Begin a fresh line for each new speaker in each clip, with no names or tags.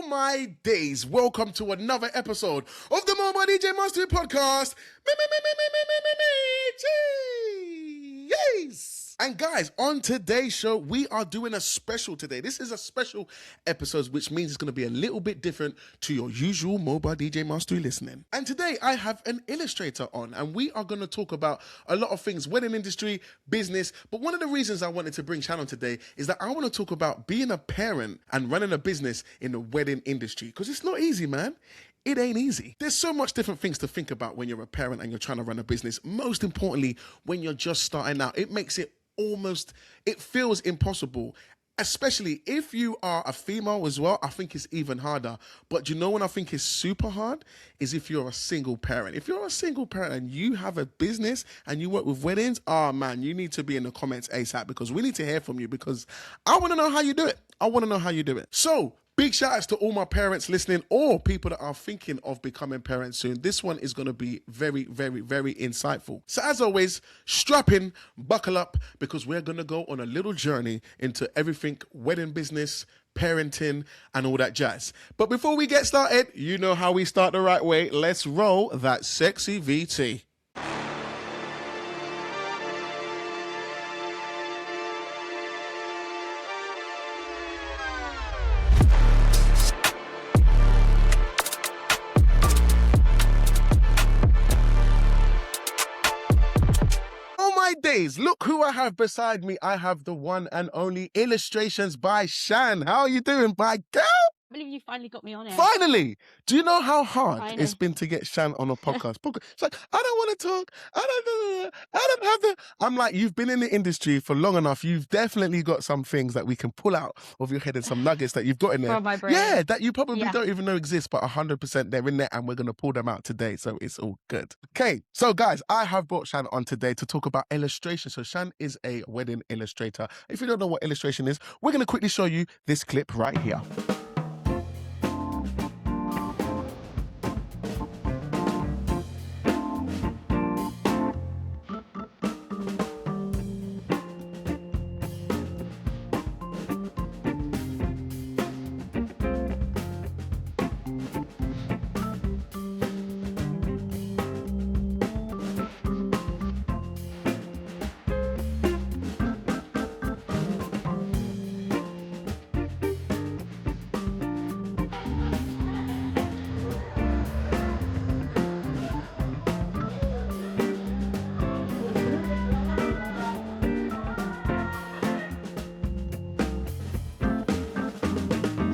Oh my days, welcome to another episode of the Mobile DJ Manosphere podcast. Yes. And guys, on today's show, we are doing a special today. This is a special episode, which means it's going to be a little bit different to your usual Mobile DJ Mastery listening. And today I have an illustrator on, and we are going to talk about a lot of things, wedding industry, business. But one of the reasons I wanted to bring Shannon today is that I want to talk about being a parent and running a business in the wedding industry, because it's not easy, man. It ain't easy. There's so much different things to think about when you're a parent and you're trying to run a business. Most importantly, when you're just starting out, it makes it it feels impossible. Especially if you are a female as well, I think it's even harder. But you know when I think it's super hard is if you're a single parent. If you're a single parent and you have a business and you work with weddings, oh man, you need to be in the comments ASAP, because we need to hear from you, because I want to know how you do it. So, big shout outs to all my parents listening, or people that are thinking of becoming parents soon. This one is going to be very, very, very insightful. So as always, strap in, buckle up, because we're going to go on a little journey into everything wedding business, parenting, and all that jazz. But before we get started, you know how we start the right way. Let's roll that sexy VT. Days. Look who I have beside me. I have the one and only Illustrations by Shan. How are you doing, my girl?
I believe you finally got me on it.
Finally! Do you know how hard it's been to get Shan on a podcast? It's like, I don't want to talk. I don't have the... I'm like, you've been in the industry for long enough. You've definitely got some things that we can pull out of your head and some nuggets that you've got in there.
From my brain.
Yeah, that you probably don't even know exist, but 100% they're in there, and we're going to pull them out today, so it's all good. Okay, so guys, I have brought Shan on today to talk about illustration. So Shan is a wedding illustrator. If you don't know what illustration is, we're going to quickly show you this clip right here.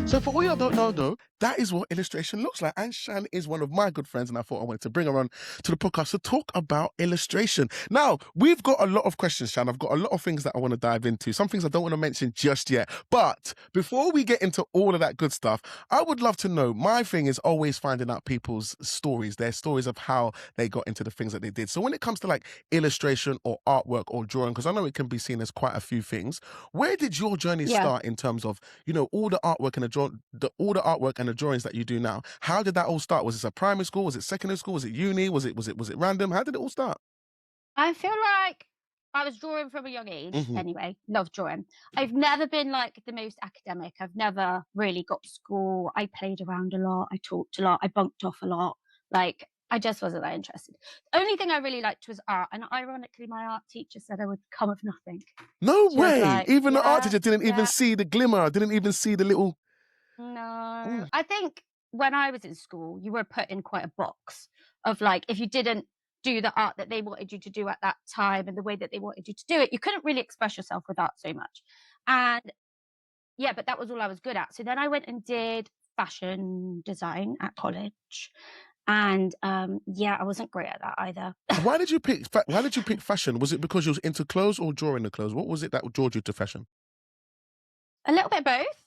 So for all you don't know though, that is what illustration looks like. And Shan is one of my good friends, and I thought I wanted to bring her on to the podcast to talk about illustration. Now, we've got a lot of questions, Shan. I've got a lot of things that I want to dive into. Some things I don't want to mention just yet. But before we get into all of that good stuff, I would love to know, my thing is always finding out people's stories, their stories of how they got into the things that they did. So when it comes to like illustration or artwork or drawing, because I know it can be seen as quite a few things, where did your journey start in terms of, you know, all the artwork and all the artwork and the drawings that you do now? How did that all start? Was it a primary school? Was it secondary school? Was it uni? Was it random? How did it all start?
I feel like I was drawing from a young age. Anyway, love drawing. I've never been like the most academic. I've never really got to school. I played around a lot. I talked a lot. I bunked off a lot. Like, I just wasn't that interested. The only thing I really liked was art. And ironically, my art teacher said I would come of nothing.
No way. Like, even the art teacher didn't even see the glimmer. Didn't even see the little...
No. I think when I was in school, you were put in quite a box of like, if you didn't do the art that they wanted you to do at that time and the way that they wanted you to do it, you couldn't really express yourself with art so much. And yeah, but that was all I was good at. So then I went and did fashion design at college. And I wasn't great at that either.
Why did you pick fashion? Was it because you was into clothes or drawing the clothes? What was it that drew you to fashion?
A little bit of both.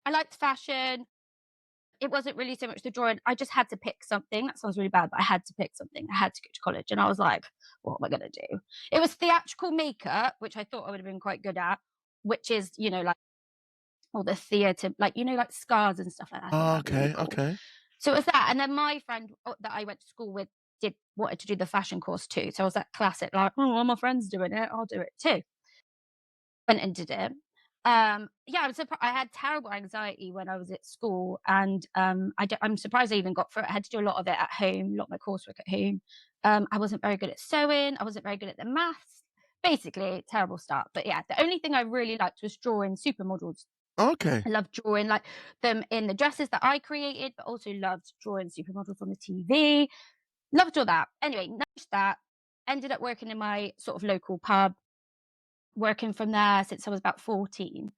I liked fashion. It wasn't really so much the drawing. I just had to pick something. That sounds really bad, but I had to pick something. I had to go to college. And I was like, what am I going to do? It was theatrical makeup, which I thought I would have been quite good at, which is, you know, like all the theatre, like, you know, like scars and stuff like that.
Oh, okay,
really cool.
okay.
So it was that. And then my friend that I went to school with wanted to do the fashion course too. So I was that classic, like, oh, all my friends doing it, I'll do it too. Went and did it. Yeah, I had terrible anxiety when I was at school, and I'm surprised I even got through it. I had to do a lot of it at home, a lot of my coursework at home. I wasn't very good at sewing. I wasn't very good at the maths. Basically, terrible start. But yeah, the only thing I really liked was drawing supermodels.
Okay.
I loved drawing like them in the dresses that I created, but also loved drawing supermodels on the TV. Loved all that. Anyway, nice that. Ended up working in my sort of local pub, working from there since I was about 14.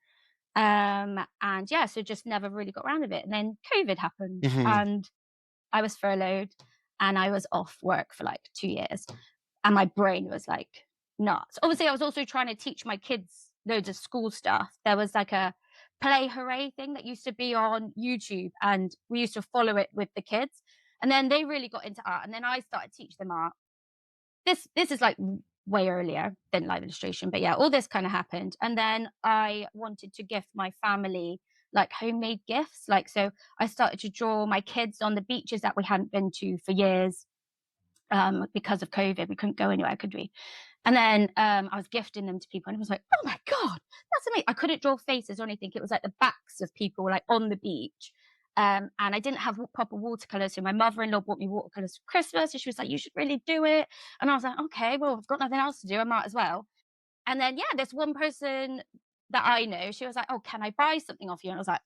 And yeah, so just never really got around with it. And then COVID happened,
Hmm.
and I was furloughed, and I was off work for like 2 years, and my brain was like nuts. Obviously, I was also trying to teach my kids loads of school stuff. There was like a Play Hooray thing that used to be on YouTube, and we used to follow it with the kids. And then they really got into art, and then I started teaching them art. This is like way earlier than live illustration, but yeah, all this kind of happened. And then I wanted to gift my family like homemade gifts. Like, so I started to draw my kids on the beaches that we hadn't been to for years, because of COVID. We couldn't go anywhere, could we? And then I was gifting them to people, and it was like, oh my God, that's amazing. I couldn't draw faces or anything. It was like the backs of people like on the beach. And I didn't have proper watercolors. So my mother-in-law bought me watercolors for Christmas. And she was like, you should really do it. And I was like, okay, well, I've got nothing else to do. I might as well. And then, yeah, this one person that I know, she was like, oh, can I buy something off you? And I was like,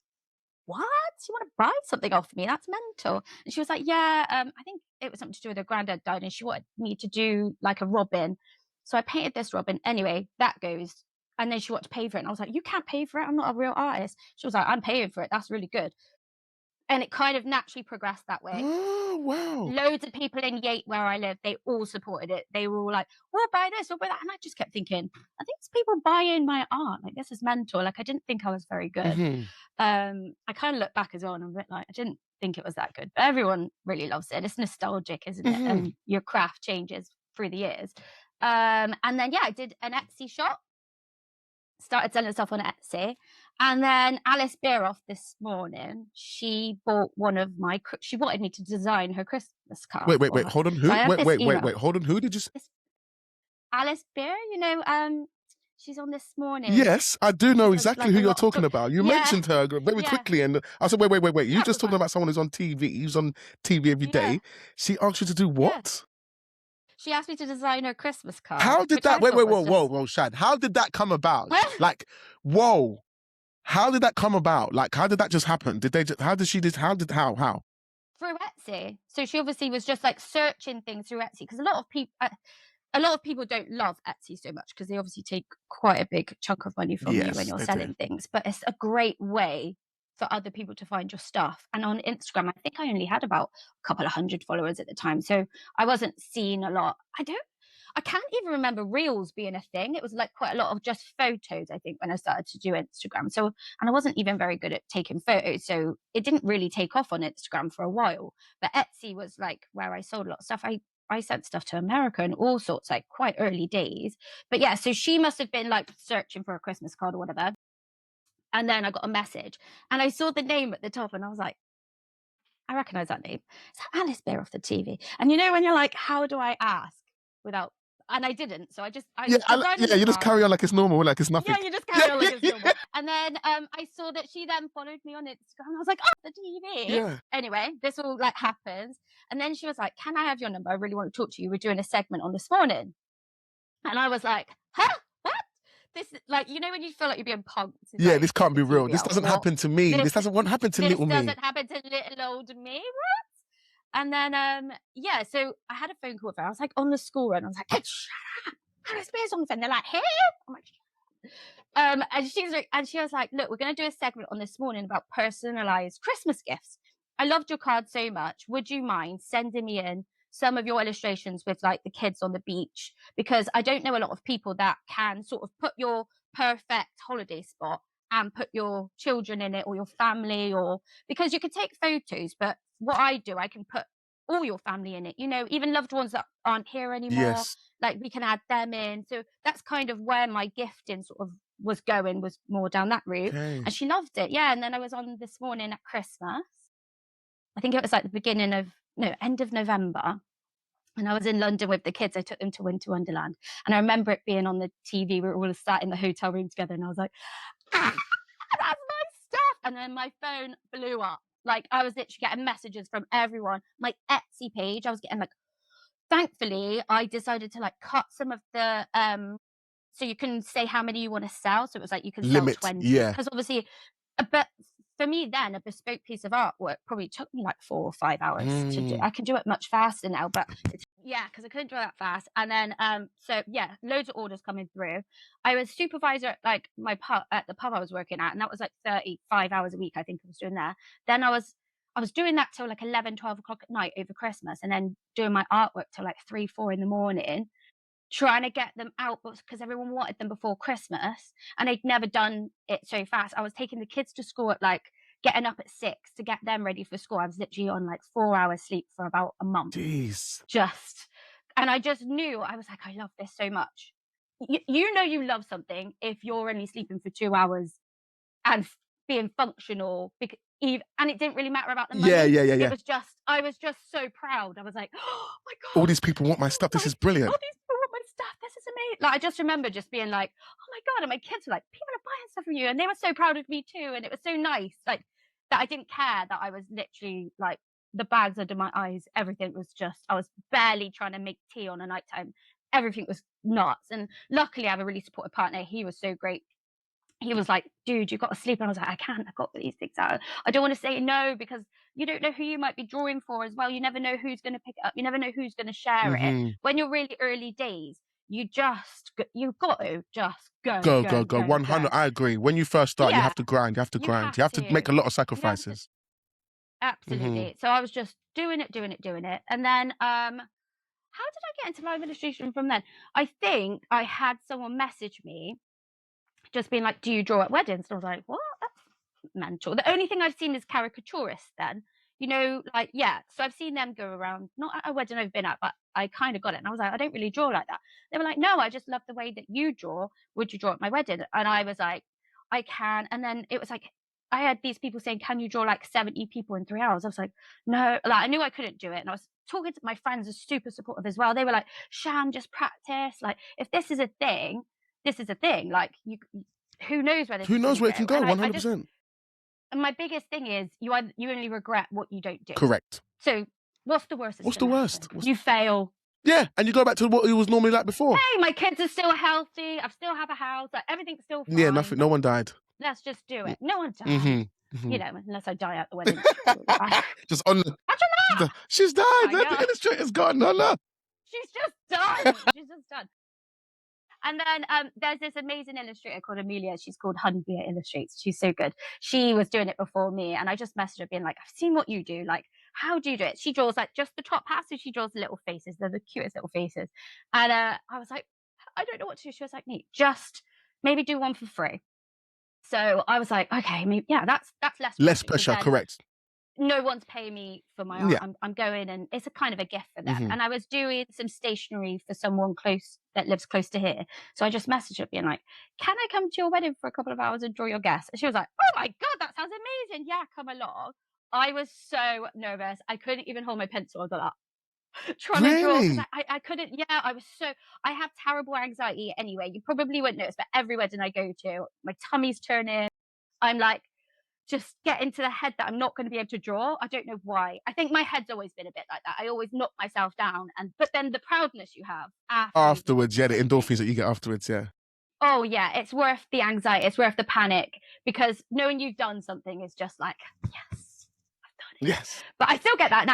what? You want to buy something off me? That's mental. And she was like, yeah, I think it was something to do with her granddad died, and she wanted me to do like a robin. So I painted this robin. Anyway, that goes. And then she wanted to pay for it. And I was like, you can't pay for it. I'm not a real artist. She was like, I'm paying for it. That's really good. And it kind of naturally progressed that way.
Oh, wow.
Loads of people in Yate where I live, they all supported it. They were all like, we'll buy this, we'll buy that. And I just kept thinking, I think it's people buying my art. Like, this is mental. Like, I didn't think I was very good.
Hmm.
I kind of look back as well, and I'm a bit like, I didn't think it was that good. But everyone really loves it. It's nostalgic, isn't it? And your craft changes through the years. And then, yeah, I did an Etsy shop, started selling stuff on Etsy. And then Alice Beeroff this morning, she bought one of my, she wanted me to design her Christmas card.
Wait. Hold on. Who?
So I have
Wait. Hold on. Who did you say?
Alice Beer, she's on this morning.
Yes, I do know
She does,
exactly
like,
who
a
you're
lot of
talking about. You mentioned her very
Yeah.
quickly, and I said, wait. You're
That
just
was
talking
fun.
about someone who's on TV. Who's on TV every day.
Yeah.
She asked you to do what?
She asked me to design her Christmas card.
How did
which I
that? Wait,
thought was
whoa, Shad. How did that come about? Like, whoa. How did that come about? Like, how did that just happen? Did they? How did she? How?
Through Etsy. So she obviously was just like searching things through Etsy, because a lot of people don't love Etsy so much because they obviously take quite a big chunk of money from you when you're selling things. But it's a great way for other people to find your stuff. And on Instagram, I think I only had about a couple of hundred followers at the time, so I wasn't seen a lot. I can't even remember Reels being a thing. It was like quite a lot of just photos, I think, when I started to do Instagram. So, and I wasn't even very good at taking photos, so it didn't really take off on Instagram for a while. But Etsy was like where I sold a lot of stuff. I sent stuff to America and all sorts, like quite early days. But yeah, so she must have been like searching for a Christmas card or whatever. And then I got a message, and I saw the name at the top, and I was like, I recognize that name. It's Alice Beer off the TV. And you know, when you're like, how do I ask without, and I didn't. So I you
just carry on like it's normal, like it's nothing.
Yeah, you just carry on like it's normal. And then I saw that she then followed me on Instagram, and I was like, oh, the TV.
Yeah.
Anyway, this all like happens. And then she was like, can I have your number? I really want to talk to you. We're doing a segment on This Morning. And I was like, huh? What? This is like, you know, when you feel like you're being punked.
Yeah,
like,
this can't be real. This doesn't happen to me. This doesn't happen to little me.
This doesn't happen to little old me. What? And then, yeah, so I had a phone call with her. I was like on the school run. I was like, hey, shut up. Alice Beer's on the phone. They're like, hey. I'm like, and she was like, look, we're going to do a segment on This Morning about personalized Christmas gifts. I loved your card so much. Would you mind sending me in some of your illustrations with like the kids on the beach? Because I don't know a lot of people that can sort of put your perfect holiday spot and put your children in it, or your family, or because you can take photos, but what I do, I can put all your family in it, you know, even loved ones that aren't here anymore.
Yes.
Like we can add them in. So that's kind of where my gifting sort of was going, was more down that route.
Okay.
And she loved it. Yeah. And then I was on This Morning at Christmas. I think it was like the end of November. And I was in London with the kids. I took them to Winter Wonderland. And I remember it being on the TV. We were all sat in the hotel room together. And I was like, That's my stuff. And then my phone blew up. Like, I was literally getting messages from everyone. My Etsy page, I was getting like, thankfully, I decided to like cut some of the so you can say how many you want to sell. So it was like you can sell
Limit.
20.
Yeah.
Because obviously, but for me then, a bespoke piece of artwork probably took me like 4 or 5 hours to do. I can do it much faster now, but yeah, because I couldn't do it that fast. And then so yeah, loads of orders coming through. I was supervisor at like my pub at the pub I was working at, and that was like 35 hours a week, I think I was doing there. Then I was doing that till like 11, 12 o'clock at night over Christmas, and then doing my artwork till like 3, 4 in the morning, trying to get them out because everyone wanted them before Christmas, and they'd never done it so fast. I was taking the kids to school at like getting up at 6 to get them ready for school. I was literally on like 4 hours sleep for about a month.
Jeez.
And I just knew, I was like, I love this so much. You know you love something if you're only sleeping for 2 hours and being functional, and it didn't really matter about the money.
Yeah.
It was just, I was just so proud. I was like, oh my God.
All these people want my stuff. This is brilliant.
All these people want my stuff. This is amazing. Like, I just remember just being like, oh my God. And my kids were like, people are buying stuff from you. And they were so proud of me too. And it was so nice. Like, that I didn't care that I was literally like, the bags under my eyes, everything was just, I was barely trying to make tea on a nighttime. Everything was nuts. And luckily I have a really supportive partner. He was so great. He was like, dude, you got to sleep. And I was like, I can't, I've got these things out. I don't want to say no because you don't know who you might be drawing for as well. You never know who's going to pick it up. You never know who's going to share it. When you're really early days, you've got to just go.
100. I agree. When you first start, you have to grind. You have to make a lot of sacrifices.
Absolutely. So I was just doing it. And then, how did I get into live illustration from then? I think I had someone message me just being like, do you draw at weddings? And I was like, what? That's mental. The only thing I've seen is caricaturists then. You know, like, yeah. So I've seen them go around, not at a wedding I've been at, but I kind of got it. And I was like, I don't really draw like that. They were like, no, I just love the way that you draw. Would you draw at my wedding? And I was like, I can. And then it was like, I had these people saying, can you draw like 70 people in 3 hours? I was like, no, like, I knew I couldn't do it. And I was talking to my friends, are super supportive as well. They were like, Shan, just practice. Like, if this is a thing, this is a thing. Like, who knows where
it can go? 100%.
And my biggest thing is you only regret what you don't do.
Correct.
So what's the worst?
What's the worst?
You fail.
Yeah, and you go back to what it was normally like before.
Hey, my kids are still healthy. I still have a house. Like, everything's still fine.
Yeah, nothing. No one died.
Let's just do it. No one died. You know, unless I die at the wedding.
Just on the... She's died. The illustrator's gone. No.
She's just done. And then there's this amazing illustrator called Amelia. She's called Hunbeer Illustrates. She's so good. She was doing it before me. And I just messaged her being like, I've seen what you do. Like, how do you do it? She draws like just the top half. So she draws the little faces. They're the cutest little faces. And I was like, I don't know what to do. She was like, Neat, just maybe do one for free. So I was like, okay, maybe, yeah, that's
less pressure. Correct.
No one's paying me for my art. Yeah. I'm going, and it's a kind of a gift for them. And I was doing some stationery for someone that lives close to here. So I just messaged her being like, can I come to your wedding for a couple of hours and draw your guests? And she was like, oh my God, that sounds amazing. Yeah, come along. I was so nervous. I couldn't even hold my pencil. I was like, trying to draw. I couldn't. Yeah, I have terrible anxiety anyway. You probably wouldn't notice, but every wedding I go to, my tummy's turning. I'm like, just get into the head that I'm not going to be able to draw. I don't know why. I think my head's always been a bit like that. I always knock myself down, but then the proudness you have
afterwards, yeah, the endorphins that you get afterwards, yeah.
Oh yeah, it's worth the anxiety. It's worth the panic, because knowing you've done something is just like, yes, I've done it.
Yes.
But I still get that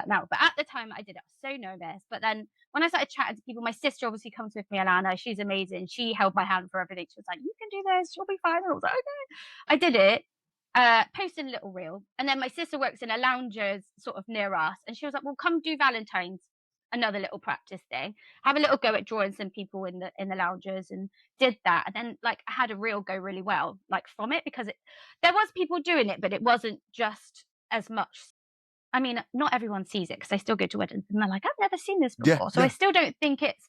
now. But at the time I did it, I was so nervous. But then when I started chatting to people, my sister obviously comes with me, Alana. She's amazing. She held my hand for everything. She was like, you can do this. You'll be fine. And I was like, okay. I did it. Posted a little reel, and then my sister works in a lounger's sort of near us, and she was like, well, come do Valentine's, another little practice thing, have a little go at drawing some people in the loungers, and did that. And then like I had a reel go really well like from it, because there was people doing it, but it wasn't just as much. I mean, not everyone sees it, because I still go to weddings and they're like, I've never seen this before. I still don't think it's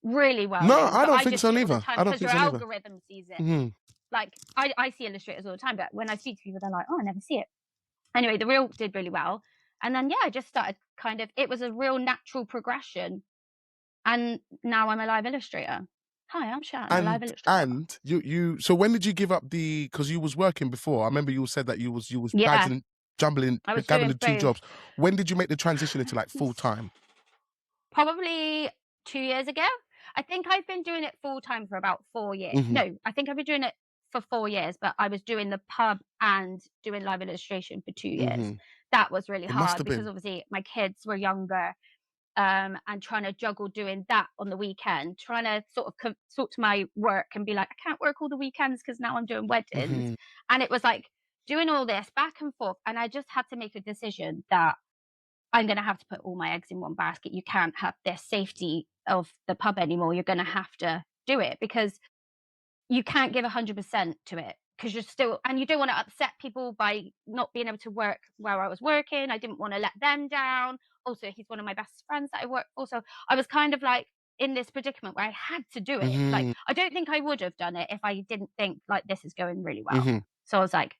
really well
no
known,
I don't think so neither. I don't think so neither.
Algorithm sees it. Like, I see illustrators all the time, but when I speak to people, they're like, oh, I never see it. Anyway, the reel did really well. And then, yeah, I just started it was a real natural progression. And now I'm a live illustrator. Hi, I'm Shan, a live illustrator.
And so when did you give up because you was working before? I remember you said that you was
Yeah,
jumbling,
I was
gabbing
doing
the two
both.
jobs. When did you make the transition into like full
Yes.
time?
Probably 2 years ago. I think I've been doing it full time for about 4 years.
Hmm.
No, I think I've been doing it for 4 years, but I was doing the pub and doing live illustration for 2 years.
Hmm.
That was really
It must
hard
have
because
been.
obviously my kids were younger, and trying to juggle doing that on the weekend, trying to sort of sort to my work and be like, I can't work all the weekends because now I'm doing weddings.
Hmm.
And it was like doing all this back and forth. And I just had to make a decision that I'm going to have to put all my eggs in one basket. You can't have this safety of the pub anymore. You're going to have to do it because you can't give 100% to it because you're still, and you don't want to upset people by not being able to work where I was working. I didn't want to let them down. Also, he's one of my best friends that I work for. So I was kind of like in this predicament where I had to do it. Like,
Hmm.
I don't think I would have done it if I didn't think like this is going really well.
Hmm.
So I was like,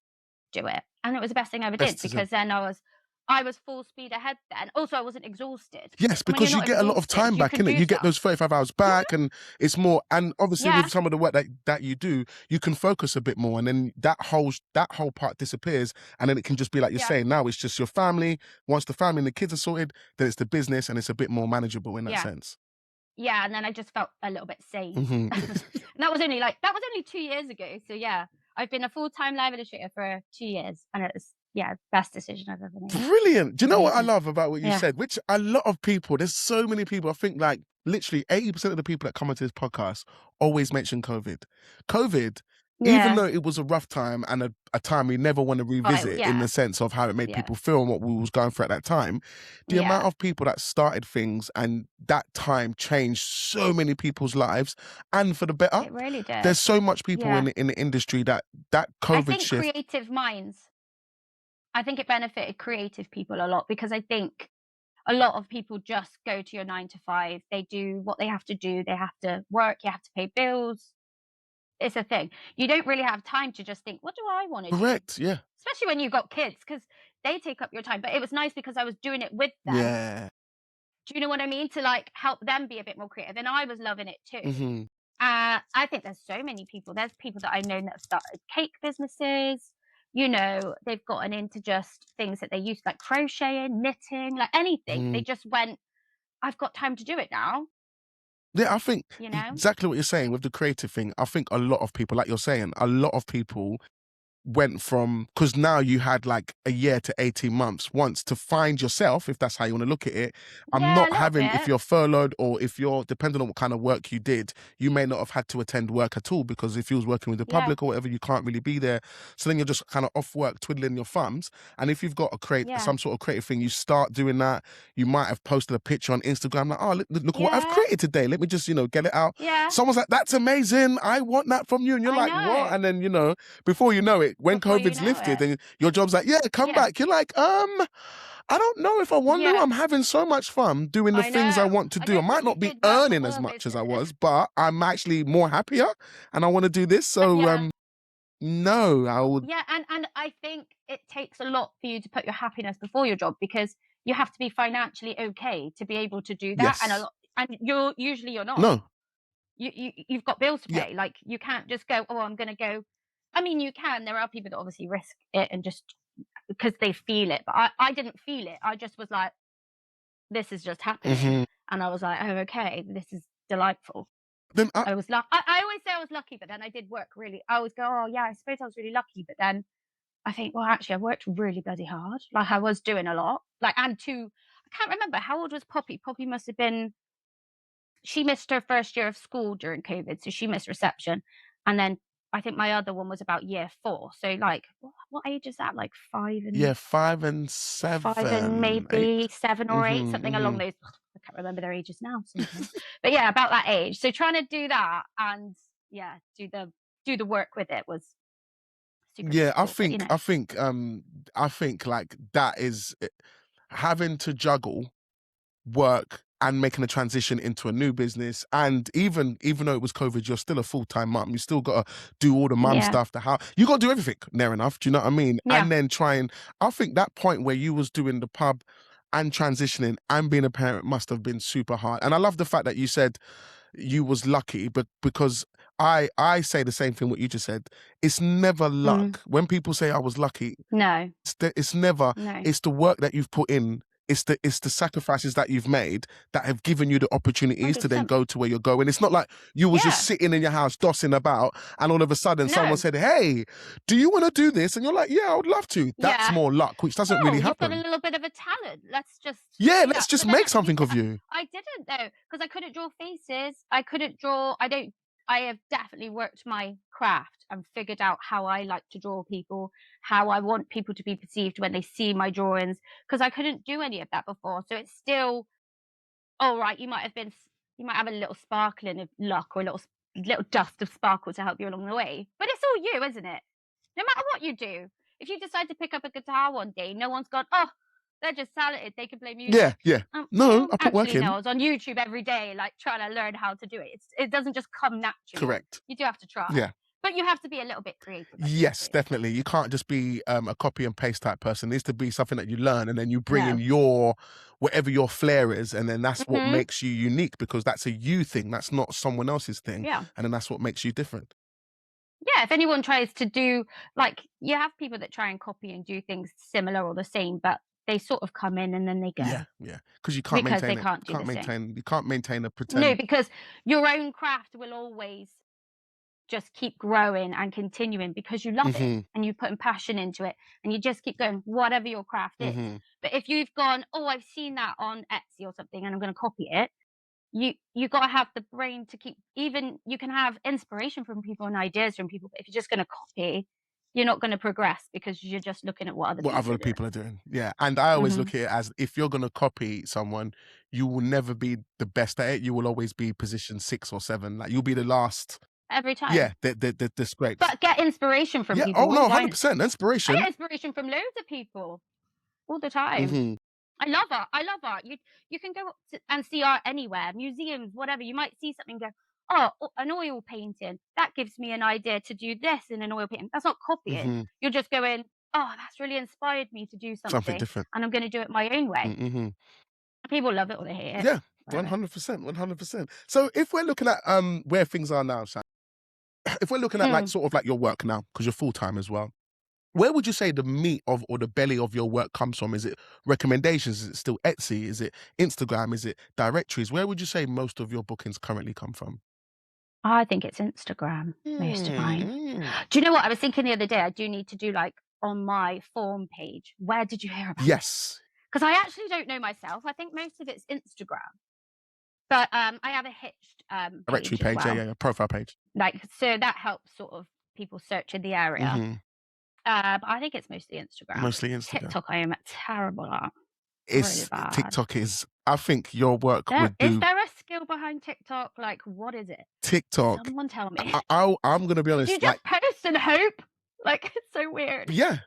do it. And it was the best thing I ever did
Best decision.
because then I was full speed ahead then. Also, I wasn't exhausted.
Yes,
And when you're
because you
not
get a lot of
exhausted,
time
you
back
can
in it.
do
You get
stuff.
those 35 hours back, and it's more. And obviously,
Yeah.
with some of the work that you do, you can focus a bit more, and then that whole part disappears, and then it can just be like you're
Yeah.
saying. Now it's just your family. Once the family and the kids are sorted, then it's the business, and it's a bit more manageable in that
Yeah.
sense.
Yeah, and then I just felt a little bit safe.
Hmm.
And that was only 2 years ago. So yeah, I've been a full-time live illustrator for 2 years, and it was, yeah, best decision I've ever made.
Brilliant. Do you know what I
Amazing.
love about what you
Yeah.
said? Which a lot of people, there's so many people, I think like literally 80% of the people that come onto this podcast always mention COVID. COVID, even
Yeah.
though it was a rough time and a time we never want to
Oh,
revisit in
yeah.
the sense of how it made
Yeah.
people feel and what we was going through at that time, the amount
Yeah.
of people that started things and that time changed so many people's lives and for the better.
It really did.
There's so much people
Yeah.
in the industry that
I
COVID
think
shift.
creative minds, I think it benefited creative people a lot because I think a lot of people just go to your 9 to 5. They do what they have to do. They have to work, you have to pay bills. It's a thing. You don't really have time to just think, what do I want to do?
Correct. Yeah.
Especially when you've got kids, because they take up your time. But it was nice because I was doing it with them.
Yeah.
Do you know what I mean? To like help them be a bit more creative. And I was loving it too.
Hmm.
I think there's so many people. There's people that I know that have started cake businesses. You know, they've gotten into just things that they used like crocheting, knitting, like anything. They just went, I've got time to do it now,
Yeah, I think
you know?
exactly what you're saying with the creative thing. I think a lot of people, like you're saying, a lot of people went from, because now you had like a year to 18 months once to find yourself, if that's how you want to look at it. I'm
Yeah, a
not
little
having, if
bit.
you're furloughed or if you're depending on what kind of work you did, you may not have had to attend work at all, because if you was working with the
Yeah,
public or whatever, you can't really be there. So then you're just kind of off work twiddling your thumbs. And if you've got
yeah,
some sort of creative thing, you start doing that. You might have posted a picture on Instagram like, oh, look what I've
yeah,
created today, let me just get it out.
yeah.
Someone's like, that's amazing, I want that from you. And you're
I
like, what?
know.
And then before you know it, when
Before you
COVID's
know
lifted
it.
and your job's like, yeah, come
Yeah,
back. You're like, I don't know if I want to.
yeah.
I'm having so much fun doing the
I
things I
know.
want to
I
do. I
don't
might
think
not
it
be
did well for
earning as
all
much as I
businesses.
was, but I'm actually more happier and I want to do this. So,
Yeah,
no, I would,
yeah, and I think it takes a lot for you to put your happiness before your job because you have to be financially okay to be able to do that, and a
yes.
lot, and you're not.
No.
You've got bills to
Yeah.
pay. Like you can't just go, oh, I'm gonna go. I mean, you can. There are people that obviously risk it and just because they feel it, but I didn't feel it. I just was like, this is just happening,
Hmm.
and I was like, oh, okay, this is delightful.
Then
I was lucky. I always say I was lucky, but then I did work really. I always go, oh yeah, I suppose I was really lucky, but then I think, well, actually, I worked really bloody hard. Like I was doing a lot. Like and two, I can't remember how old was Poppy. Poppy must have been. She missed her first year of school during COVID, so she missed reception, and then I think my other one was about year 4. So like, what age is that? Like
yeah, 5 and 7, eight.
maybe 7 or 8, something along those. I can't remember their ages now sometimes, but yeah, about that age. So trying to do that and yeah, do the work with it was super
Yeah, I
difficult. But
think, I think like that is having to juggle work and making a transition into a new business. And even though it was COVID, you're still a full-time mum. You still gotta do all the mum
yeah,
stuff, the house. You gotta do everything near enough. Do you know what I mean?
yeah,
And then I think that point where you was doing the pub and transitioning and being a parent must have been super hard. And I love the fact that you said you was lucky, but because I say the same thing what you just said. It's never luck. When people say I was lucky,
No.
it's never.
No.
It's the work that you've put in. It's the sacrifices that you've made that have given you the opportunities to then
100%.
go to where you're going. It's not like you was
Yeah.
just sitting in your house dossing about and all of a sudden
No.
someone said, "Hey, do you want to do this?" And you're like, "Yeah, I would love to." That's
Yeah.
more luck, which doesn't really
You've got a
happen.
little bit of a talent. Let's just
Yeah,
do
let's
that.
just
But then
make something of you.
I didn't though, because I couldn't draw faces. I couldn't draw. I have definitely worked my craft and figured out how I like to draw people, how I want people to be perceived when they see my drawings, because I couldn't do any of that before. So it's still all right. You might have a little sparkling of luck or a little dust of sparkle to help you along the way. But it's all you, isn't it? No matter what you do. If you decide to pick up a guitar one day, no one's gone, oh, they're just talented, they can play music.
Yeah. No, I put work
actually,
in.
no, I was on YouTube every day, like trying to learn how to do it. It doesn't just come naturally.
Correct.
You do have to try.
Yeah.
But you have to be a little bit creative.
Yes, definitely. You can't just be a copy and paste type person. It needs to be something that you learn and then you bring in your, whatever your flair is, and then that's what makes you unique, because that's a you thing. That's not someone else's thing.
Yeah.
And then that's what makes you different.
Yeah, if anyone tries to do, like, you have people that try and copy and do things similar or the same, but they sort of come in and then they go.
Yeah. Because you can't maintain it.
Can't do the same.
You can't maintain a pretend.
No, because your own craft will always just keep growing and continuing because you love it and you put passion into it and you just keep going, whatever your craft is. But if you've gone, oh, I've seen that on Etsy or something and I'm going to copy it, you got to have the brain to keep, even you can have inspiration from people and ideas from people, but if you're just going to copy, you're not going to progress because you're just looking at what other people are doing.
Yeah. And I always look at it as, if you're going to copy someone, you will never be the best at it. You will always be position 6 or 7. Like, you'll be the last
every time.
Yeah, the scrapes.
But get inspiration from people.
Oh no, 100% inspiration.
I get inspiration from loads of people all the time. I love art. You can go and see art anywhere, museums, whatever. You might see something and go, oh, an oil painting. That gives me an idea to do this in an oil painting. That's not copying. You're just going, oh, that's really inspired me to do something
different.
And I'm going to do it my own way. People love it or they hate it.
Yeah, 100%. So if we're looking at where things are now, Sam, if we're looking at like sort of like your work now, because you're full-time as well, where would you say the meat of or the belly of your work comes from? Is it recommendations? Is it still Etsy? Is it Instagram? Is it directories? Where would you say most of your bookings currently come from?
I think it's Instagram, most of mine. Do you know what? I was thinking the other day, I do need to do like on my form page. Where did you hear about it?
Yes.
Because I actually don't know myself. I think most of it's Instagram. But I have a Hitched
directory page,
well.
yeah, profile page.
Like, so that helps sort of people search in the area. But I think it's mostly Instagram. TikTok, I am terrible at.
It's
really bad.
TikTok is. I think your work would do.
Is there a skill behind TikTok? Like, what is it?
TikTok.
Someone tell me.
I'm gonna be honest.
Do you just post and hope? Like, it's so weird.
Yeah.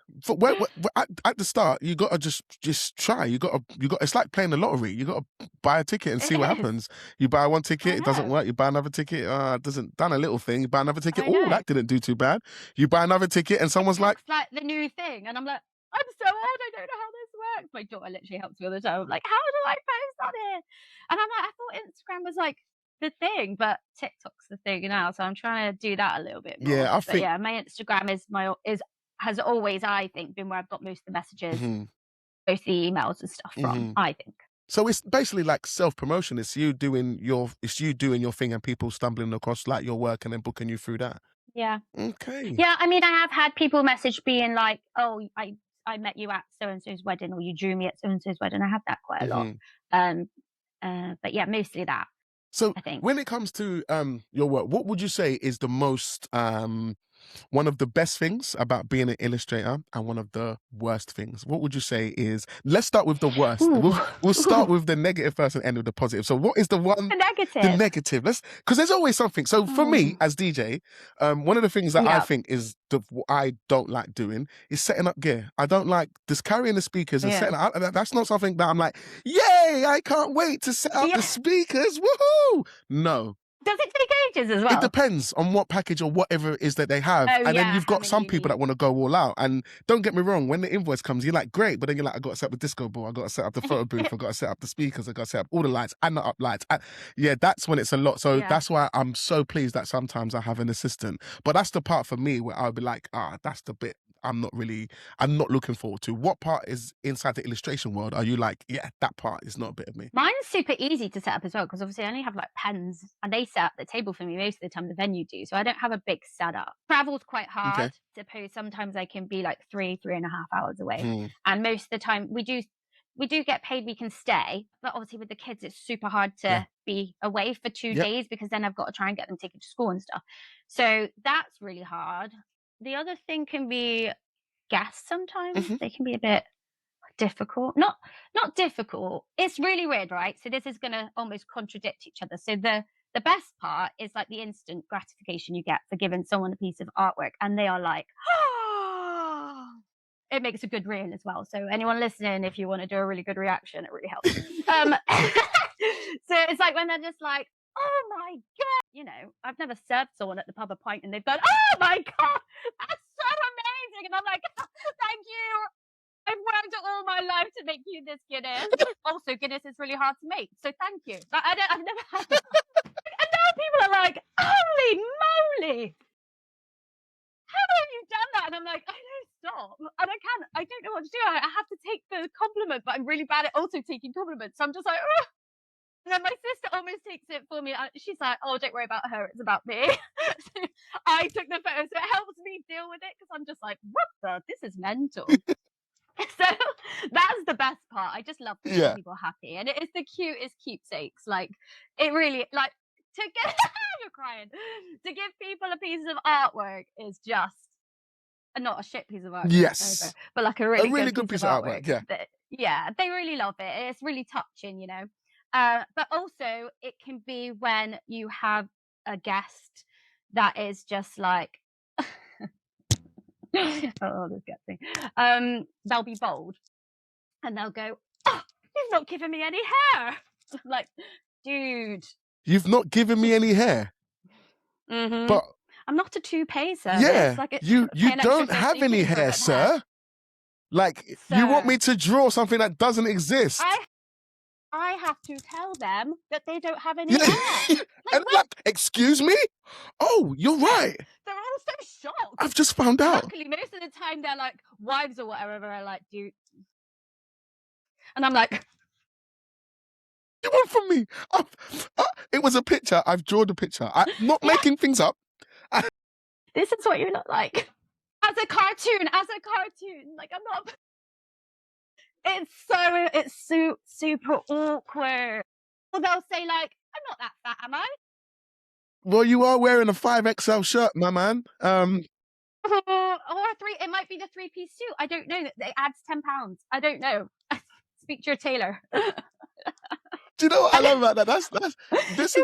At the start, you gotta just try. You got. It's like playing the lottery. You gotta buy a ticket and see what happens. You buy one ticket, it doesn't work. You buy another ticket, doesn't done a little thing. You buy another ticket. Oh, that didn't do too bad. You buy another ticket, and someone's like
the new thing, and I'm like, I'm so old, I don't know how this works. My daughter literally helps me all the time. I'm like, how do I post on here? And I'm like, I thought Instagram was like the thing, but TikTok's the thing now, so I'm trying to do that a little bit more.
Yeah, I think.
Yeah, my Instagram has always, I think, been where I've got most of the messages, both the emails and stuff from. I think.
So it's basically like self-promotion. It's you doing your thing, and people stumbling across like your work and then booking you through that.
Yeah.
Okay.
Yeah, I mean, I have had people message being like, "Oh, I met you at so and so's wedding, or you drew me at so and so's wedding." I have that quite a lot. But yeah, mostly that.
So
I think
when it comes to your work, what would you say is the most one of the best things about being an illustrator and one of the worst things? What would you say is? Let's start with the worst. We'll start with the negative first and end with the positive. So what is the one?
The negative.
The negative. Because there's always something. So for me as DJ, one of the things that I think is what I don't like doing is setting up gear. I don't like just carrying the speakers and setting up. That's not something that I'm like, yay! I can't wait to set up the speakers. Woohoo! No.
Does it take ages as well?
It depends on what package or whatever it is that they have.
Oh,
And then
yeah,
you've
how
got
many
some
you
people
need.
that want to go all out. And don't get me wrong, when the invoice comes, you're like, great. But then you're like, I got to set up the disco ball. I got to set up the photo booth. I got to set up the speakers. I got to set up all the lights and the up lights. And yeah, that's when it's a lot. So
Yeah.
that's why I'm so pleased that sometimes I have an assistant. But that's the part for me where I'll be like, that's the bit I'm not looking forward to. What part is inside the illustration world are you like, yeah, that part is not a bit of me?
Mine's super easy to set up as well, because obviously I only have like pens and they set up the table for me most of the time, the venue do. So I don't have a big setup. Travel's quite hard.
Okay.
Suppose sometimes I can be like 3.5 hours away.
Hmm.
And most of the time we do get paid, we can stay. But obviously with the kids, it's super hard to be away for 2
Yep.
days, because then I've got to try and get them taken to school and stuff. So that's really hard. The other thing can be guests sometimes. They can be a bit difficult. Not difficult. It's really weird, right? So this is going to almost contradict each other. So the best part is like the instant gratification you get for giving someone a piece of artwork, and they are like, oh, it makes a good reel as well. So anyone listening, if you want to do a really good reaction, it really helps. So it's like when they're just like, oh my god, you know, I've never served someone at the pub a pint and they've gone, oh my god, that's so amazing, and I'm like, thank you. I've worked all my life to make you this Guinness. Also, Guinness is really hard to make, so thank you. Like, I've never had that. And now people are like, holy moly, how have you done that? And I'm like, I don't stop. And I don't know what to do. I have to take the compliment, but I'm really bad at also taking compliments. So I'm just like, oh. And then my sister almost takes it for me. She's like, oh, don't worry about her. It's about me. So I took the photo, so it helps me deal with it, because I'm just like, this is mental. So that's the best part. I just love making people happy, and it is the cutest keepsakes. Like, it really, like, to get you're crying, to give people a piece of artwork is just not a shit piece of artwork,
Yes,
but like a really
good piece of artwork.
Yeah, they really love it. It's really touching, you know. But also it can be when you have a guest that is just like oh, this gets me. They'll be bold and they'll go, oh, you've not given me any hair. I'm like, dude,
you've not given me any hair. But
I'm not a toupee service.
Yeah,
like
you don't have any hair, sir. Like, you want me to draw something that doesn't exist?
I have to tell them that they don't have any hair.
Like, excuse me? Oh, you're right.
They're all so shocked.
I've just found out.
Luckily, most of the time they're like, wives or whatever are like, dude. And I'm like,
you want from me? It was a picture. I've drawn the picture. I'm not making things up.
This is what you look like. As a cartoon. Like, I'm not. It's super awkward. Or they'll say like, I'm not that fat, am I?
Well, you are wearing a 5XL shirt, my man.
Or it might be the 3-piece suit. I don't know. It adds £10. I don't know. Speak to your tailor.
Do you know what I love about that? This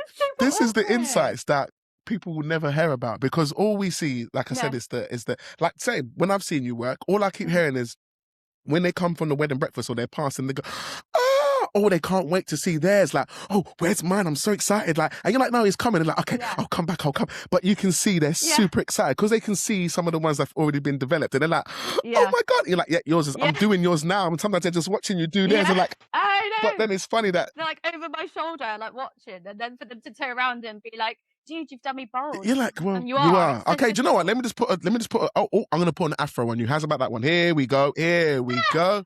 is the insights that people will never hear about, because all we see, like I said, is the like, say, when I've seen you work, all I keep hearing is when they come from the wedding breakfast or they're passing, they go, oh, they can't wait to see theirs. Like, oh, where's mine? I'm so excited. Like, and you're like, no, he's coming. And like, okay, I'll come back. But you can see they're super excited because they can see some of the ones that've already been developed. And they're like, oh my God. You're like, yeah, yours is, I'm doing yours now. And sometimes they're just watching you do theirs. And like,
I know.
But then it's funny that
they're like over my shoulder, like watching. And then for them to turn around and be like, dude, you've done me bold.
You're like, well,
you are.
Okay, do you know what? Let me just put I'm going to put an afro on you. How's about that one? Here we go.
What hairstyle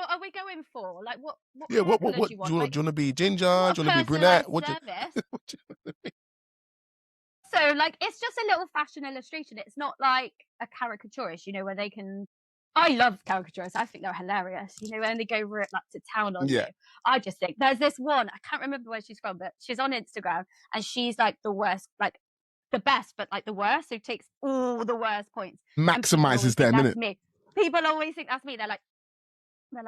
are we going for? Like, what do you want?
Do you want to be ginger? Do you want to be brunette? What do you be?
So, like, it's just a little fashion illustration. It's not like a caricaturist, you know, where they can... I love caricaturists. I think they're hilarious. You know, when they go like to town on you. I just think there's this one, I can't remember where she's from, but she's on Instagram and she's like the worst, like the best, but like the worst. So takes all the worst points.
Maximizes them, innit?
Me. People always think that's me. They're like,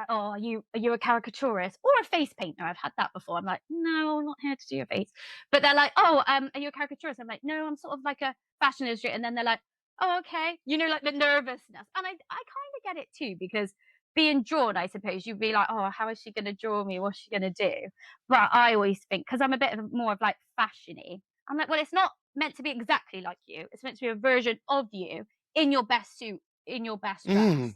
oh, are you a caricaturist or a face painter? I've had that before. I'm like, no, I'm not here to do your face. But they're like, oh, are you a caricaturist? I'm like, no, I'm sort of like a fashion illustrator. And then they're like, oh, okay. You know, like the nervousness. And I kind of get it too, because being drawn, I suppose, you'd be like, oh, how is she going to draw me? What's she going to do? But I always think, because I'm a bit more of like fashion-y, I'm like, well, it's not meant to be exactly like you. It's meant to be a version of you in your best suit, in your best dress,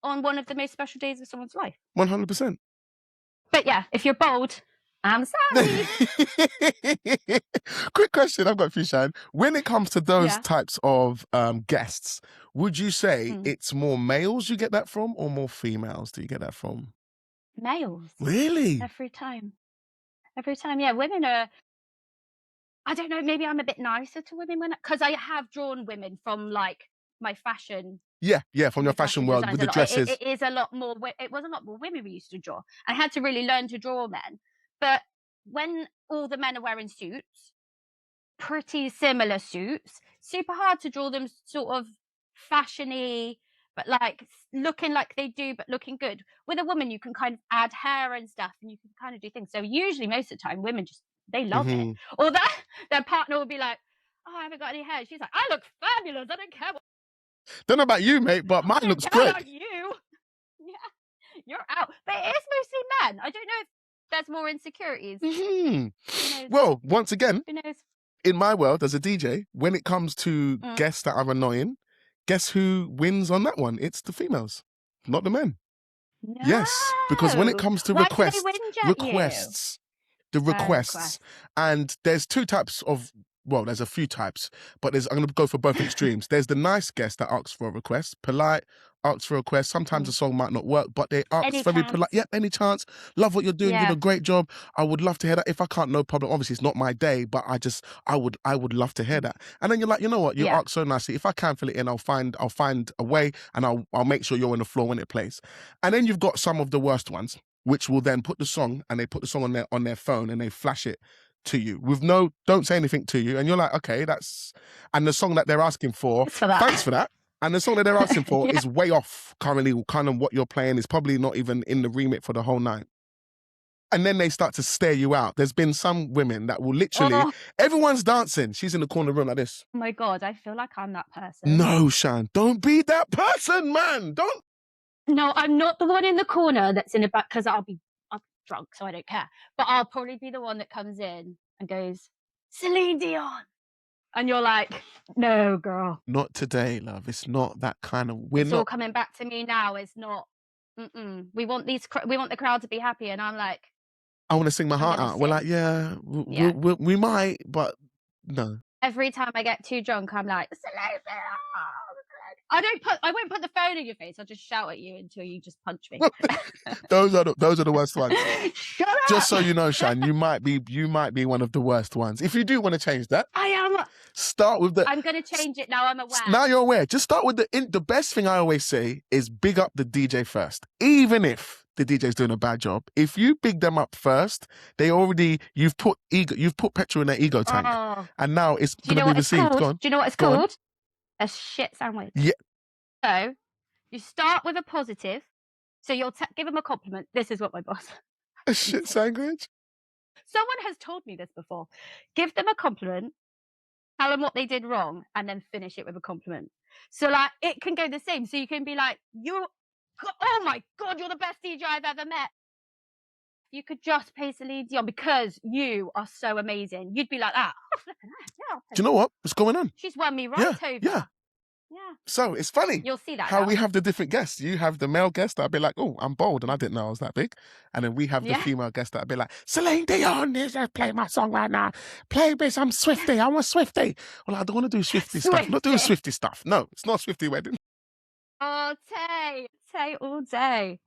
on one of the most special days of someone's life.
100%.
But yeah, if you're bold, I'm sorry.
Quick question I've got for you, Shan. When it comes to those
Yeah.
types of guests, would you say it's more males you get that from or more females do you get that from?
Males.
Really?
Every time. Every time. Yeah, women are, I don't know, maybe I'm a bit nicer to women because I have drawn women from like my fashion.
Yeah, from your fashion world with the dresses.
It is a lot more. It was a lot more women we used to draw. I had to really learn to draw men. But when all the men are wearing suits, pretty similar suits, super hard to draw them sort of fashiony, but like looking like they do, but looking good. With a woman, you can kind of add hair and stuff, and you can kind of do things. So usually, most of the time, women just they love it. Or that their partner will be like, "Oh, I haven't got any hair." She's like, "I look fabulous. I don't care what."
Don't know about you, mate, but mine looks great.
About you. Yeah, you're out. But it is mostly men. I don't know if there's more insecurities.
Well, once again,
who knows?
In my world as a DJ, when it comes to guests that are annoying, guess who wins on that one? It's the females, not the men.
No.
Yes, because when it comes to requests, and there's two types of, well, there's a few types, but I'm going to go for both extremes. There's the nice guest that asks for a request, polite, asks for a request. Sometimes the song might not work, but they ask very polite. Yep, any chance. Love what you're doing. You do a great job. I would love to hear that. If I can't, no problem. Obviously, it's not my day, but I would love to hear that. And then you're like, you know what? You ask so nicely. If I can fill it in, I'll find a way, and I'll make sure you're on the floor when it plays. And then you've got some of the worst ones, which will then put the song, and they put the song on their phone, and they flash it to you with don't say anything to you, and you're like, okay, and the song that they're asking for, thanks for that. And the song that they're asking for is way off currently, kind of what you're playing is probably not even in the remit for the whole night. And then they start to stare you out. There's been some women that will literally, everyone's dancing. She's in the corner of the room like this.
Oh my God, I feel like I'm that person.
No, Shan, don't be that person, man. Don't.
No, I'm not the one in the corner that's in the back because I'll be drunk, so I don't care. But I'll probably be the one that comes in and goes, Celine Dion. And you're like, no, girl.
Not today, love. It's not that kind of.
It's all coming back to me now. It's not. We want the crowd to be happy, and I'm like,
I want to sing my heart out. We're like, we might, but no.
Every time I get too drunk, I'm like, Celine Dion. I won't put the phone in your face. I'll just shout at you until you just punch me.
Those are the worst ones.
Shut up!
Just so you know, Shan, you might be one of the worst ones. If you do want to change that,
I am.
Start with
I'm going to change it now. I'm aware.
Now you're aware. Just start with the best thing I always say is big up the DJ first, even if the DJ's doing a bad job. If you big them up first, you've put petrol in their ego tank, and now it's going to be received.
Go on. Do you know what it's called? A shit sandwich.
Yeah.
So you start with a positive. So you'll give them a compliment. This is what my boss.
A shit sandwich?
Someone has told me this before. Give them a compliment, tell them what they did wrong, and then finish it with a compliment. So like it can go the same. So you can be like, oh my God, you're the best DJ I've ever met. You could just play Celine Dion because you are so amazing. You'd be like that. Oh, flipping that. Yeah,
do you know what's going on?
She's won me right over.
Yeah. So it's funny.
You'll see that
how we have the different guests. You have the male guest that'll be like, oh, I'm bold and I didn't know I was that big. And then we have the female guest that'll be like, Celine Dion, just play my song right now. Play this, I'm Swifty. I want Swifty. Well, I don't want to do Swifty stuff. I'm not doing Swifty stuff. No, it's not Swifty wedding.
Oh, Tay all day.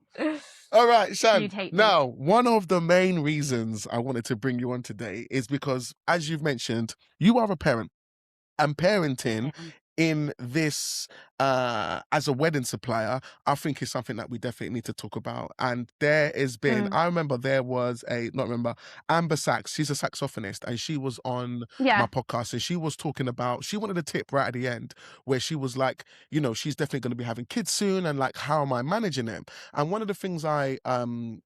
All right, Shan. Now, one of the main reasons I wanted to bring you on today is because, as you've mentioned, you are a parent. And parenting in this, as a wedding supplier, I think is something that we definitely need to talk about. And there has been, I remember there was Amber Sachs, she's a saxophonist, and she was on my podcast, and she was talking about, she wanted a tip right at the end where she was like, she's definitely going to be having kids soon, and like, how am I managing them? And one of the things I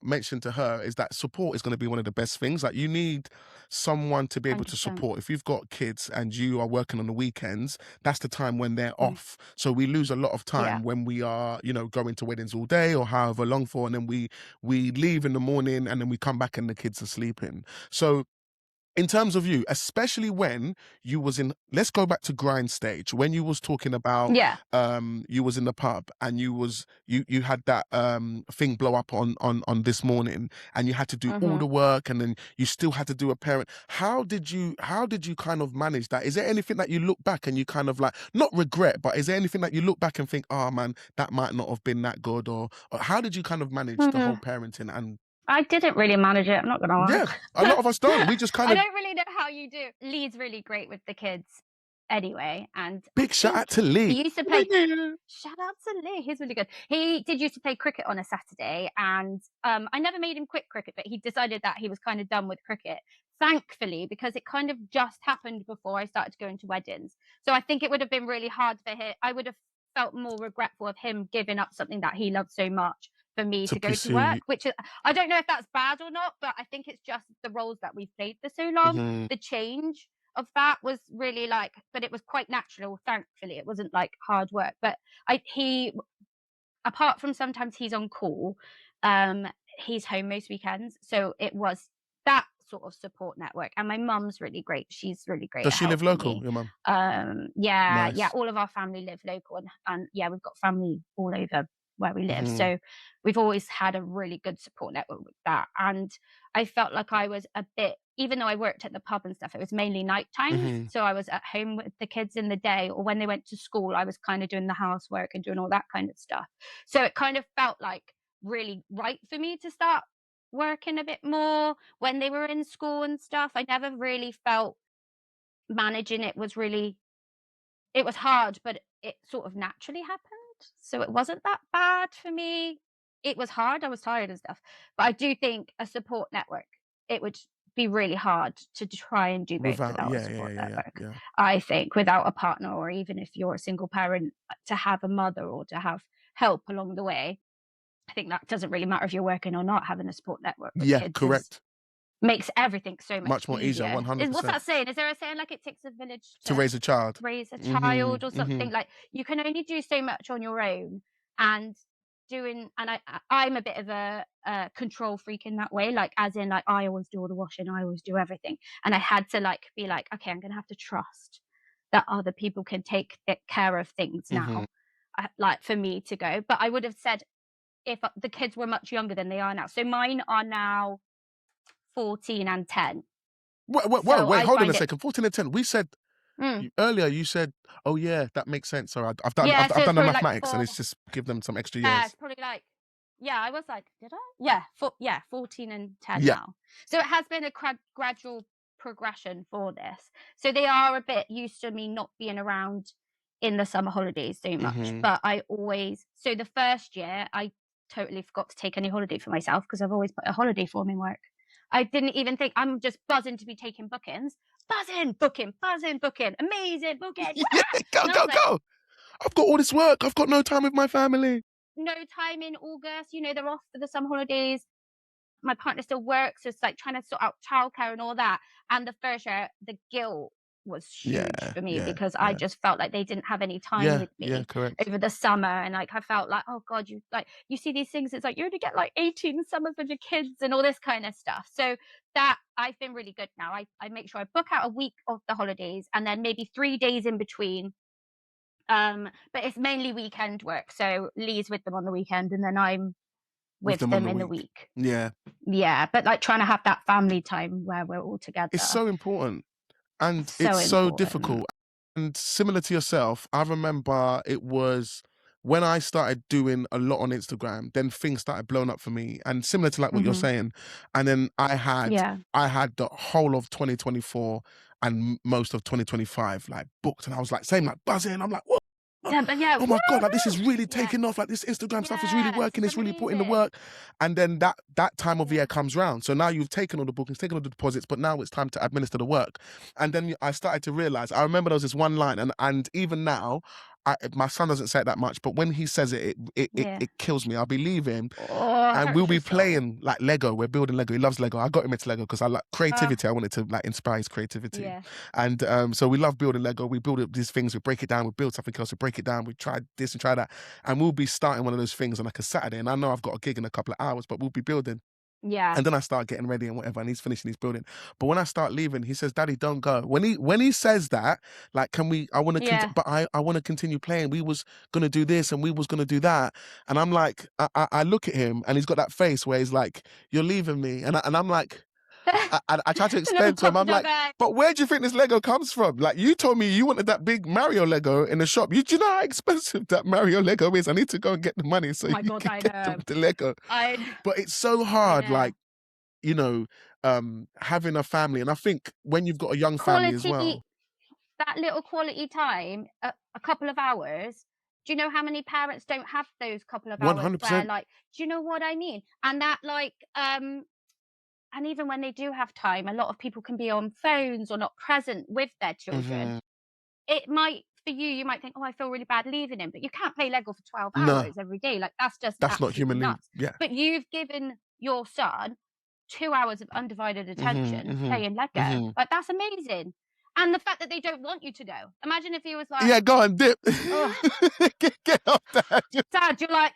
mentioned to her is that support is going to be one of the best things. Like, you need someone to be able 100%. To support. If you've got kids and you are working on the weekends, that's the time when they're off. So we lose a lot of time when we are, going to weddings all day or however long for, and then we leave in the morning and then we come back and the kids are sleeping. So in terms of you, especially when you was in, let's go back to grind stage, when you was talking about
Yeah.
you was in the pub and you had that thing blow up on This Morning, and you had to do all the
Mhm.
work, and then you still had to do a parent. How did you kind of manage that? Is there anything that you look back and you kind of like, not regret, but is there anything that you look back and think, oh man, that might not have been that good, or how did you kind of manage the whole
Mm.
parenting? And
I didn't really manage it, I'm not gonna lie.
yeah, a lot of us don't. We just kind
I
of,
don't really know how you do. Lee's really great with the kids anyway, and I
big shout out
think
to Lee.
he used to play. Shout out to Lee, he's really good. He did used to play cricket on a Saturday, and I never made him quit cricket, but he decided that he was kind of done with cricket. Thankfully, because it kind of just happened before I started to go into weddings. So I think it would have been really hard for him. I would have felt more regretful of him giving up something that he loved so much for me
To
to go to
pursue
work,
you.
which is, I don't know if that's bad or not, but I think it's just the roles that we've played for so long.
Mhm.
The change of that was really like, but it was quite natural, thankfully. It wasn't like hard work. But he, apart from sometimes he's on call, he's home most weekends. So it was that sort of support network. And my mum's really great. She's really great
Does
at
she live
helping
local,
me.
your mum?
Yeah,
Nice.
all of our family live local, and yeah, we've got family all over where we live.
Mhm.
So we've always had a really good support network with that. And I felt like I was a bit, even though I worked at the pub and stuff, it was mainly night times.
Mhm.
So I was at home with the kids in the day, or when they went to school, I was kind of doing the housework and doing all that kind of stuff. So it kind of felt like really right for me to start working a bit more when they were in school and stuff. I never really felt managing it was really, it was hard, but it sort of naturally happened. So it wasn't that bad for me. It was hard. I was tired and stuff. But I do think a support network, it would be really hard to try and do both
Without,
without a
yeah, yeah,
support
yeah, yeah,
network.
yeah.
I think without a partner, or even if you're a single parent, to have a mother or to have help along the way. I think that doesn't really matter if you're working or not. Having a support network with
Yeah,
kids is
correct.
makes everything so much
Much more easier,
easier. What's
100%.
that saying? Is there a saying like it takes a village
To
to
raise a child.
raise a
Mhm,
child or something?
mhm.
Like you can only do so much on your own, and I'm a bit of a control freak in that way, like as in like I always do all the washing, I always do everything, and I had to like be like, okay, I'm gonna have to trust that other people can take care of things
Mhm.
now, like for me to go. But I would have said if the kids were much younger than they are now. So mine are now 14 and 10.
Whoa,
So
wait,
I
hold on a
find it.
second. 14 and 10. We said
Mm.
earlier, you said, oh yeah, that makes sense. So I've done
Yeah,
I've,
so
I've
it's
done the
probably like
mathematics, and
4.
it's just give them some extra
Yeah,
years.
it's probably like, yeah, I was like, did I? Yeah, 14 and 10
Yeah.
now. So it has been a gradual progression for this. So they are a bit used to me not being around in the summer holidays so much.
Mhm.
But I always, so the first year, I totally forgot to take any holiday for myself because I've always put a holiday form in work. I didn't even think, I'm just buzzing to be taking bookings. Buzzing, booking, amazing, booking.
Yeah,
Wah!
go,
And I
go,
was like,
go. I've got all this work. I've got no time with my family.
no time in August, they're off for the summer holidays. My partner still works, so it's like trying to sort out childcare and all that. And the first year, the guilt was huge
Yeah,
for me
yeah,
because I
yeah.
just felt like they didn't have any time
Yeah,
with
yeah,
me
correct.
over the summer. And like I felt like, oh God, you see these things, it's like you only get like 18 summers with your kids and all this kind of stuff. So that I've been really good now. I make sure I book out a week of the holidays and then maybe 3 days in between. But it's mainly weekend work. So Lee's with them on the weekend and then I'm
With
with
them on
them
the
in the
week.
week.
Yeah.
Yeah, but like trying to have that family time where we're all
It's
together.
so important. And
So
it's so
important.
difficult. And similar to yourself, I remember it was when I started doing a lot on Instagram, then things started blowing up for me. And similar to like what you're
Mhm.
saying. And then
Yeah.
I had the whole of 2024 and most of 2025 like booked. And I was like saying like buzzing. I'm like, what?
Yeah, but yeah,
Oh my God, like this is
woo!
really
Yes.
taking off. Like this Instagram stuff is really
Yes,
working.
it's
It's really putting the
amazing.
work. And then that time of
Yeah.
year comes round. So now you've taken all the bookings, taken all the deposits, but now it's time to administer the work. And then I started to realize, I remember there was this one line, and even now, my son doesn't say it that much, but when he says it,
Yeah.
it kills me. I believe him,
Oh, it
and we'll
hurts your
be
soul.
playing like Lego. We're building Lego. He loves Lego. I got him into Lego because I like
Uh,
creativity. I wanted to like inspire his creativity.
yeah.
And so we love building Lego. We build these things, we break it down, we build something else, we break it down, we try this and try that. And we'll be starting one of those things on like a Saturday. And I know I've got a gig in a couple of hours, but we'll be building.
Yeah.
And then I start getting ready and whatever, and he's finishing his building. But when I start leaving, he says, "Daddy, don't go." When he says that, like, can we? I want to,
Yeah.
but I want to continue playing. We was gonna do this and we was gonna do that, and I'm like, I look at him and he's got that face where he's like, "You're leaving me," and I'm like, I try to
The little
explain to him, I'm
polka dot
like,
bag.
but where do you think this Lego comes from? Like, you told me you wanted that big Mario Lego in the shop. Do you know how expensive that Mario Lego is? I need to go and get the money so
Oh my
you
God,
can
I
get
know.
the Lego.
I
But it's so
I
hard,
know.
like, you know, having a family. And I think when you've got a young family as well.
That little quality time, a couple of hours. Do you know how many parents don't have those couple of hours where
100%.
like, do you know what I mean? And that like, and even when they do have time, a lot of people can be on phones or not present with their children.
Mhm.
It might, for you, you might think, oh, I feel really bad leaving him, but you can't play Lego for 12
No,
hours every day. Like, that's just
that's not
absolutely
humanly.
nuts.
Yeah.
But you've given your son 2 hours of undivided
Mhm.
attention
Mhm.
playing Lego.
Mhm.
Like, that's amazing. And the fact that they don't want you to go. Imagine if he was like,
Yeah, go on, dip.
oh,
Get off that.
Dad, you're like,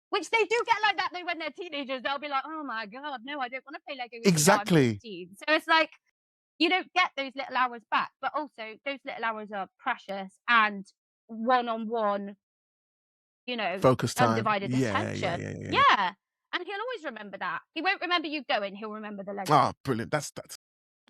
which they do get like that though when they're teenagers. They'll be like, oh my God, no, I don't want to play Lego with you now. I'm
Exactly.
15. So it's like, you don't get those little hours back, but also those little hours are precious and one-on-one,
Focus time.
undivided
Yeah, yeah,
attention.
yeah, yeah, yeah.
Yeah. And he'll always remember that. He won't remember you going, he'll remember the Lego.
Ah, brilliant. That's.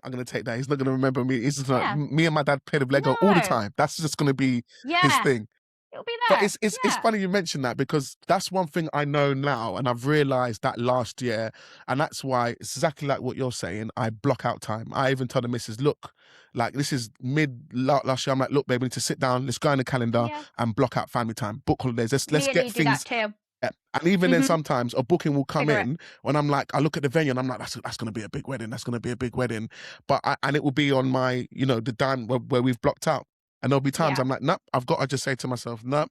I'm gonna take that. He's not gonna remember me. He's just like,
Yeah.
me and my dad played with Lego all the
No.
time. That's just gonna be his
Yeah.
thing.
It'll be
But
there.
it's
Yeah.
funny you mentioned that, because that's one thing I know now, and I've realized that last year, and that's why it's exactly like what you're saying. I block out time. I even tell the missus, look, like, this is last year. I'm like, look, babe, we need to sit down. Let's go in the calendar
Yeah.
and block out family time. Book holidays. Let's
Me and
get
you do that
things.
too.
And even then,
Mhm.
sometimes a booking will come
Figure it.
in when I'm like, I look at the venue and I'm like, that's going to be a big wedding. That's going to be a big wedding. And it will be on my, the dime where we've blocked out. And there'll be times
Yeah.
I'm like, nope, I've got to just say to myself, nope,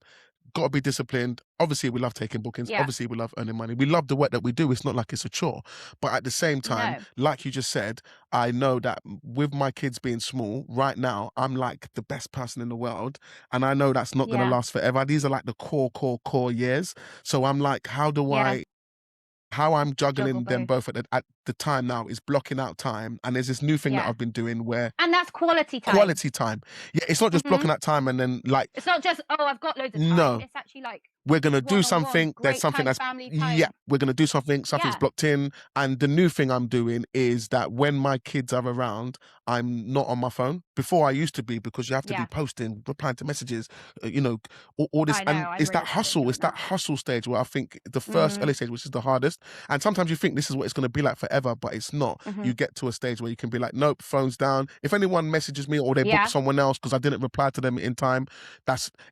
got to be disciplined. Obviously, we love taking bookings.
Yeah.
Obviously, we love earning money. We love the work that we do. It's not like it's a chore. But at the same time,
No.
like you just said, I know that with my kids being small, right now, I'm like the best person in the world. And I know that's not going to
Yeah.
last forever. These are like the core years. So I'm like, how I'm juggling
Juggle
them both at the time now is blocking out time. And there's this new thing that
Yeah.
I've been doing where
And that's quality time.
quality time. Yeah, it's not just blocking out time and then like,
It's not just, oh, I've got loads of time.
no,
It's actually like
we're going to do
one-on-one,
something. There's
great
something
time,
that's,
family
yeah,
time.
we're going to do something. Something's
Yeah.
blocked in. And the new thing I'm doing is that when my kids are around, I'm not on my phone. Before I used to be, because you have to be
Yeah.
posting, replying to messages, all this.
I know,
And
I
it's that
really started
hustle.
doing
It's that
that.
hustle stage where I think the first early stage, which is the hardest. And sometimes you think this is what it's going to be like forever, but it's not. You get to a stage where you can be like, nope, phone's down. If anyone messages me or they
Yeah.
book someone else because I didn't reply to them in time,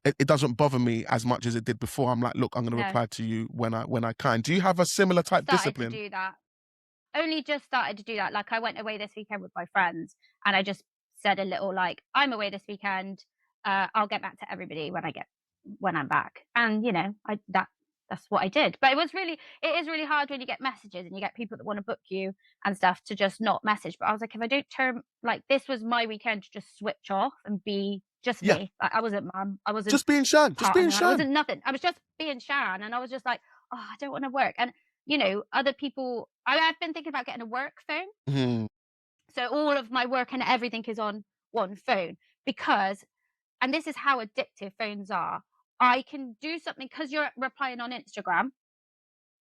it doesn't bother me as much as it did before. I'm like, look, I'm going to
No.
reply to you when I can. Do you have a similar type
Started
discipline?
to do that. Only just started to do that. Like, I went away this weekend with my friends and I just said a little like, I'm away this weekend. I'll get back to everybody when I'm back. And that's what I did. But it is really hard when you get messages and you get people that want to book you and stuff to just not message. But I was like, if I don't turn, like, this was my weekend to just switch off and be just
Yeah.
me. Like, I wasn't mum. I wasn't
Just being Shan. Just being
partner, I
Shan.
wasn't nothing. I was just being Shan. And I was just like, oh, I don't want to work. And other people, I've been thinking about getting a work phone.
Mhm.
So all of my work and everything is on one phone because, and this is how addictive phones are. I can do something because you're replying on Instagram.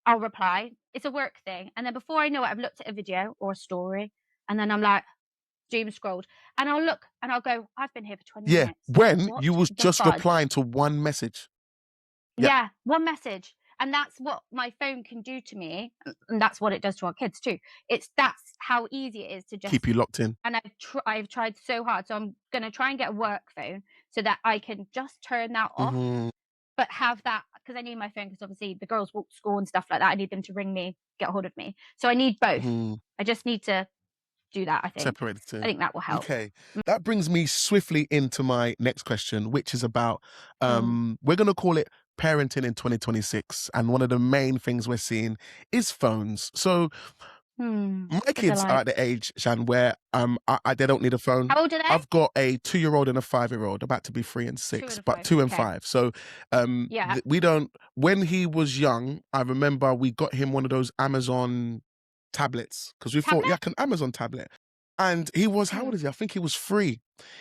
I'll reply. It's a work thing. And then before I know it, I've looked at a video or a story. And then I'm like, doom scrolled. And I'll look and I'll go, I've been here for 20
Yeah.
minutes.
When
What
you was
the
just
fudge?
replying to one message.
Yeah, one message. And that's what my phone can do to me. And that's what it does to our kids too. That's how easy it is to just
Keep you locked in.
And I've tried so hard. So I'm going to try and get a work phone so that I can just turn that off, but have that, because I need my phone because obviously the girls walk to school and stuff like that. I need them to ring me, get a hold of me. So I need both. I just need to do that, I think.
Separate the two.
I think that will help.
Okay. That brings me swiftly into my next question, which is about, we're going to call it parenting in 2026. And one of the main things we're seeing is phones. So My
The
kids are at
delight.
the age, Shan, where they don't need a phone.
How old are they?
I've got a 2-year-old and a 5-year-old, about to be 3 and
2
6,
and a
but
5.
2 and
Okay.
5. So
Yeah.
we don't. When he was young, I remember we got him one of those Amazon tablets because we thought,
Tablet?
yeah, an Amazon tablet. And he was, how old is he? I think he was 3.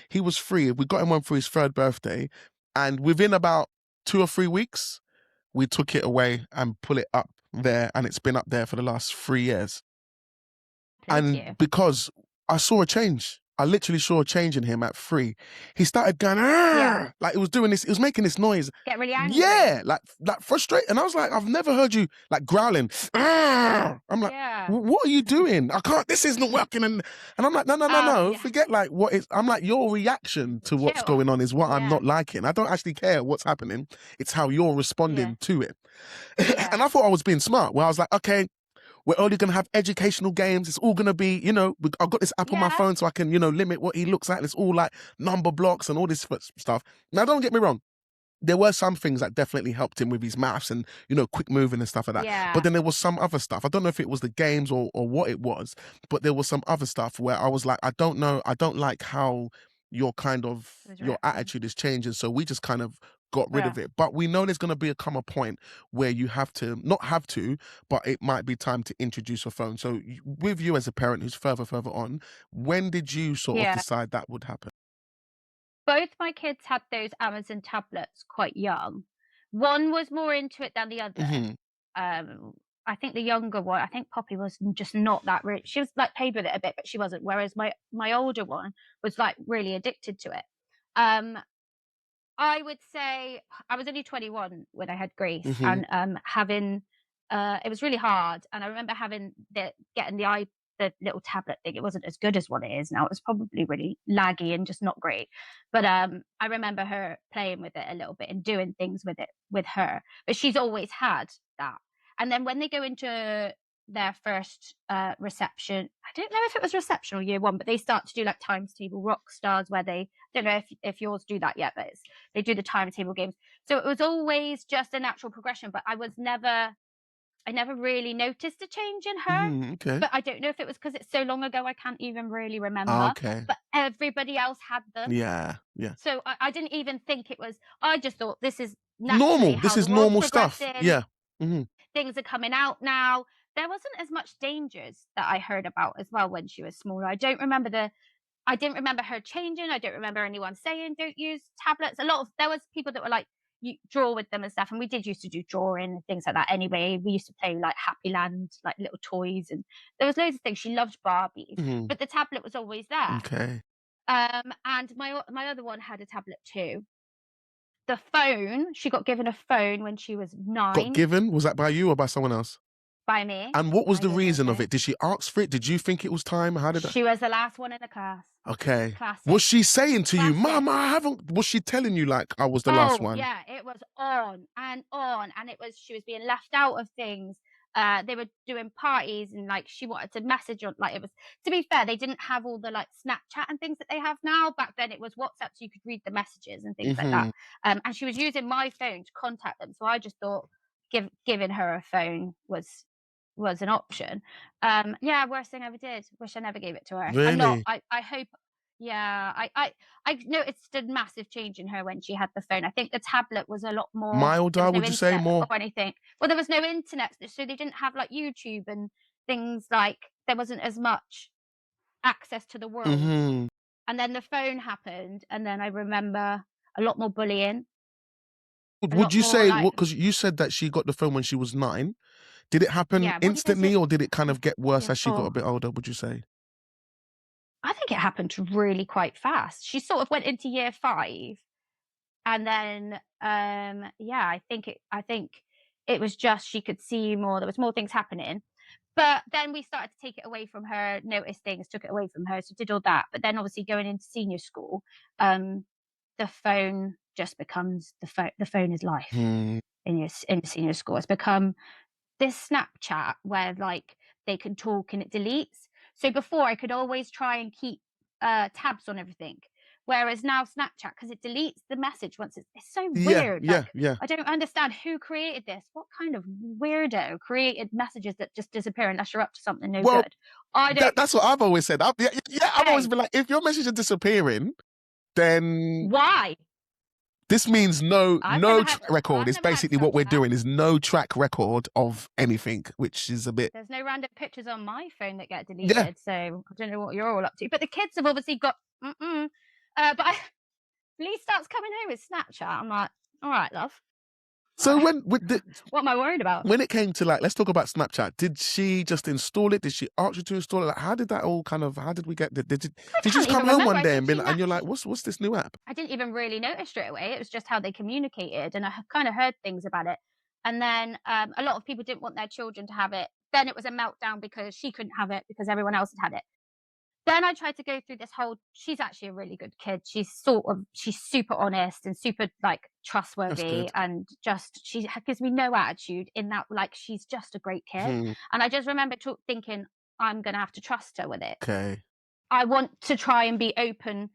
He was 3. We got him one for his 3rd birthday, and within about 2 or 3 weeks, we took it away and put it up there, and it's been up there for the last 3 years.
Happened to
And
you?
because I saw a change. I literally saw a change in him at 3. He started going,
Yeah.
like it was doing this, it was making this noise.
Get really angry.
Yeah, like frustrated. And I was like, I've never heard you like growling. I'm like,
Yeah.
what are you doing? I can't, this isn't working. And I'm like, no,
Yeah.
forget like what is, I'm like, your reaction to what's
Chill.
going on is what I'm
Yeah.
not liking. I don't actually care what's happening. It's how you're responding to it.
Yeah.
And I thought I was being smart, where I was like, okay, we're only going to have educational games. It's all going to be, I've got this app on my
Yeah.
phone so I can, limit what he looks at. And it's all like number blocks and all this stuff. Now, don't get me wrong. There were some things that definitely helped him with his maths and, quick moving and stuff like that.
Yeah.
But then there was some other stuff. I don't know if it was the games or what it was, but there was some other stuff where I was like, I don't know. I don't like how your attitude is changing. So we just kind of got rid of it. But we know there's going to come a point where you have to, not have to, but it might be time to introduce a phone. So with you as a parent who's further on, when did you sort of decide that would happen?
Both my kids had those Amazon tablets quite young. One was more into it than the other. I think the younger one, I think Poppy was just not that really. She was like played with it a bit, but she wasn't. Whereas my older one was like really addicted to it. I would say I was only 21 when I had Grace, and having it was really hard. And I remember getting the little tablet thing. It wasn't as good as what it is now. It was probably really laggy and just not great. But I remember her playing with it a little bit and doing things with it with her. But she's always had that. And then when they go into their first reception, I don't know if it was reception or year 1, but they start to do like times table rock stars, where I don't know if yours do that yet, but they do the timetable games. So it was always just a natural progression, but I never really noticed a change in her.
Okay.
But I don't know if it was because it's so long ago, I can't even really remember.
Oh, okay.
But everybody else had them.
Yeah.
So I didn't even think it was, I just thought this is
normal. This is normal stuff. Yeah.
Things are coming out now. There wasn't as much dangers that I heard about as well when she was smaller. I didn't remember her changing. I don't remember anyone saying don't use tablets. There was people that were like, you draw with them and stuff, and we did used to do drawing and things like that anyway. We used to play like Happy Land, like little toys, and there was loads of things. She loved Barbies, but the tablet was always there.
Okay.
And my other one had a tablet too. The phone, she got given a phone when she was 9.
Got given? Was that by you or by someone else?
By me.
And what was the reason of it? Did she ask for it? Did you think it was time? How did
She was the last one in the class.
Okay.
Classic.
Was she saying to you, Mum, I haven't, was she telling you like I was the last one?
Yeah, it was on, and she was being left out of things. They were doing parties, and like she wanted to message on, like, it was, to be fair, they didn't have all the like Snapchat and things that they have now. Back then it was WhatsApp, so you could read the messages and things like that. And she was using my phone to contact them, so I just thought giving her a phone was an option. Yeah, worst thing I ever did. Wish I never gave it to her.
Really?
I'm not, I hope. Yeah, I noticed a massive change in her when she had the phone. I think the tablet was a lot more
milder, would you say? More
or anything. Well, there was no internet, so they didn't have like YouTube and things, like there wasn't as much access to the world. And then the phone happened, and then I remember a lot more bullying.
Would you say, because you said that she got the phone when she was 9, did it happen instantly, or did it kind of get worse as she got a bit older, would you say?
I think it happened really quite fast. She sort of went into year 5, and then I think it was just she could see more. There was more things happening, but then we started to take it away from her, notice things, took it away from her, so did all that. But then obviously going into senior school, the phone just becomes the phone is life in senior school. It's become this Snapchat where like they can talk and it deletes. So before I could always try and keep tabs on everything. Whereas now Snapchat, because it deletes the message once it's so
Yeah,
weird.
yeah,
Like,
yeah.
I don't understand who created this. What kind of weirdo created messages that just disappear unless you're up to something no
Well,
good? I don't.
that's what I've always said. I've always
Okay,
been like, if your message is disappearing, then
why?
this means no track record.
I've
It's
never had
basically what we're
Snapchat.
doing is no track record of anything, which is a bit.
There's no random pictures on my phone that get
Yeah.
deleted, so I don't know what you're all up to. But the kids have obviously got. Lee starts coming home with Snapchat. I'm like, all right, love.
So
What am I worried about?
when it came to like, let's talk about Snapchat. Did she just install it? Did she ask you to install it? Like, how did that all kind of? How did we get? Did you just come home one day and you're like, what's this new app?
I didn't even really notice straight away. It was just how they communicated, and I kind of heard things about it. And then a lot of people didn't want their children to have it. Then it was a meltdown because she couldn't have it because everyone else had it. Then I tried to go through this whole. She's actually a really good kid. She's super honest and super like trustworthy, and just gives me no attitude in that. Like, she's just a great kid.
Hmm.
And I just remember thinking, I'm gonna have to trust her with it.
Okay.
I want to try and be open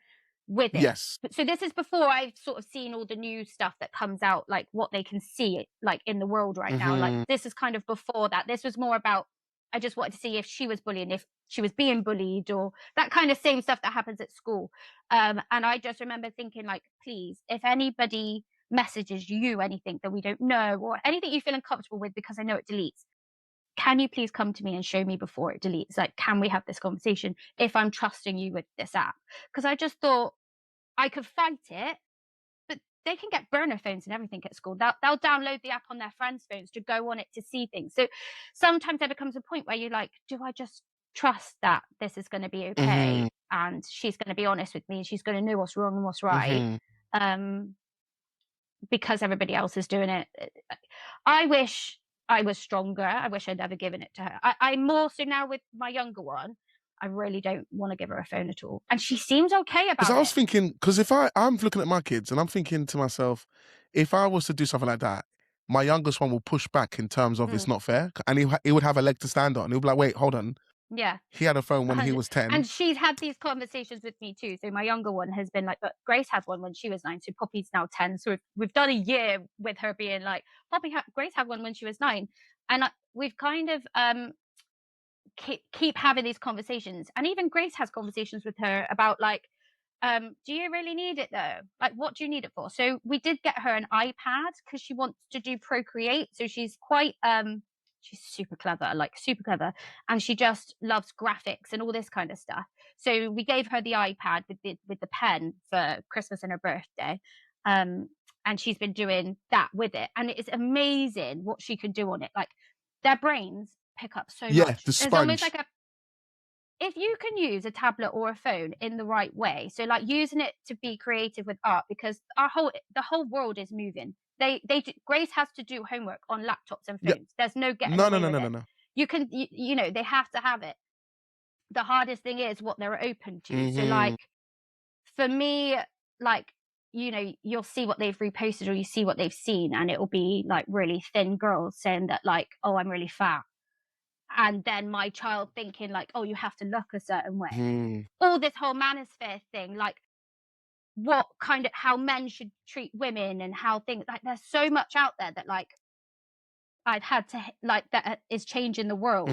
with it.
Yes.
So this is before I've sort of seen all the new stuff that comes out, like what they can see like in the world right now. Like, this is kind of before that. This was more about, I just wanted to see if she was bullying, if she was being bullied, or that kind of same stuff that happens at school. And I just remember thinking, like, please, if anybody messages you anything that we don't know or anything you feel uncomfortable with, because I know it deletes, can you please come to me and show me before it deletes? Like, can we have this conversation if I'm trusting you with this app? Because I just thought I could fight it, but they can get burner phones and everything at school. They'll download the app on their friends' phones to go on it to see things. So sometimes there becomes a point where you're like, do I just trust that this is going to be okay? And she's going to be honest with me and she's going to know what's wrong and what's right. Because everybody else is doing it. I wish I was stronger. I wish I'd never given it to her. I'm more so now with my younger one. I really don't want to give her a phone at all. And she seems okay about it.
Because I was thinking, because if I'm looking at my kids and I'm thinking to myself, if I was to do something like that, my youngest one will push back in terms of it's not fair. And he would have a leg to stand on. He'll be like, wait, hold on.
Yeah.
He had a phone when he was 10.
And she's had these conversations with me too. So my younger one has been like, but Grace had one when she was 9. So Poppy's now 10. So we've done a year with her being like, Grace had one when she was 9. And we've kind of keep having these conversations. And even Grace has conversations with her about like, do you really need it though? Like, what do you need it for? So we did get her an iPad because she wants to do Procreate. So she's quite she's super clever, and she just loves graphics and all this kind of stuff. So we gave her the iPad with the pen for Christmas and her birthday, and she's been doing that with it, and it's amazing what she can do on it. Like, their brains pick up so much.
The sponge.
It's almost like if you can use a tablet or a phone in the right way, so like using it to be creative with art, because the whole world is moving. Grace has to do homework on laptops and phones. There's no getting away with it.
No.
You can, they have to have it. The hardest thing is what they're open to. So like, for me, like, you'll see what they've reposted or you see what they've seen, and it'll be like really thin girls saying that like, oh, I'm really fat. And then my child thinking like, oh, you have to look a certain way. All this whole manosphere thing, like, how men should treat women and how things, like, there's so much out there that like I've had to like that is changing the world.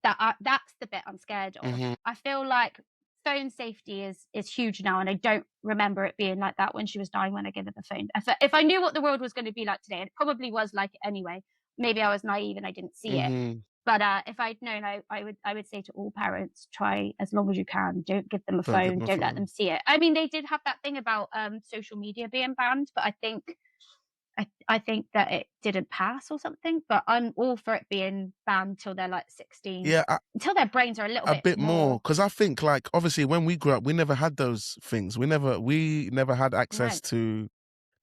That's the bit I'm scared of. I feel like phone safety is huge now, and I don't remember it being like that when she was 9 when I gave her the phone. If I knew what the world was going to be like today, and it probably was like it anyway. Maybe I was naive and I didn't see it. But if I'd known, I would say to all parents, try as long as you can. Don't give them a phone. Don't let them see it. I mean, they did have that thing about social media being banned, but I think that it didn't pass or something. But I'm all for it being banned till they're like 16.
Yeah,
until their brains are a
bit more. Because I think like obviously when we grew up, we never had those things. We never had access to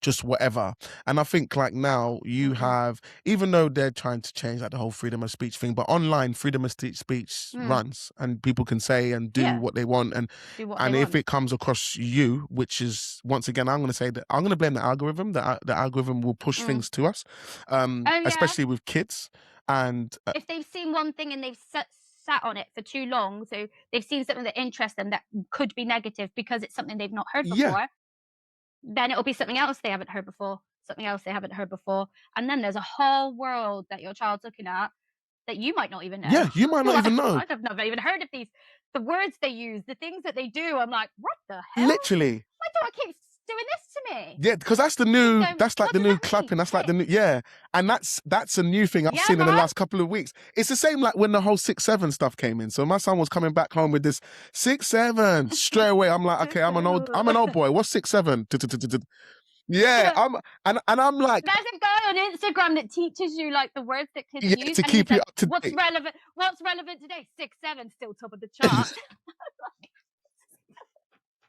just whatever. And I think like now you have, even though they're trying to change like the whole freedom of speech thing, but online freedom of speech runs, and people can say and do what they want. And if it comes across you, which is, once again, I'm going to say that I'm going to blame the algorithm. The algorithm will push things to us, especially with kids. And
if they've seen one thing and they've sat on it for too long, so they've seen something that interests them that could be negative because it's something they've not heard
Yeah.
before, then it'll be something else they haven't heard before, something else they haven't heard before. And then there's a whole world that your child's looking at that you might not even know.
Yeah, you might not even know.
I've never even heard of these. The words they use, the things that they do, I'm like, what the hell?
Literally.
Why do I keep doing this to me?
Yeah, because that's the new,
Going,
that's like
what
the
does
new
that
clapping.
mean?
That's like the new, yeah. And that's a new thing I've
Yeah,
seen in the
man.
last couple of weeks. It's the same like when the whole 6-7 stuff came in. So my son was coming back home with this 6-7 straight away. I'm like, okay, I'm an old boy. What's 6-7? Yeah, and I'm like,
there's a guy on Instagram that teaches you like the words that kids
yeah,
use,
to
and
keep
he's
you
like,
up to
what's
date.
relevant? What's relevant today? 6-7, still top of the chart.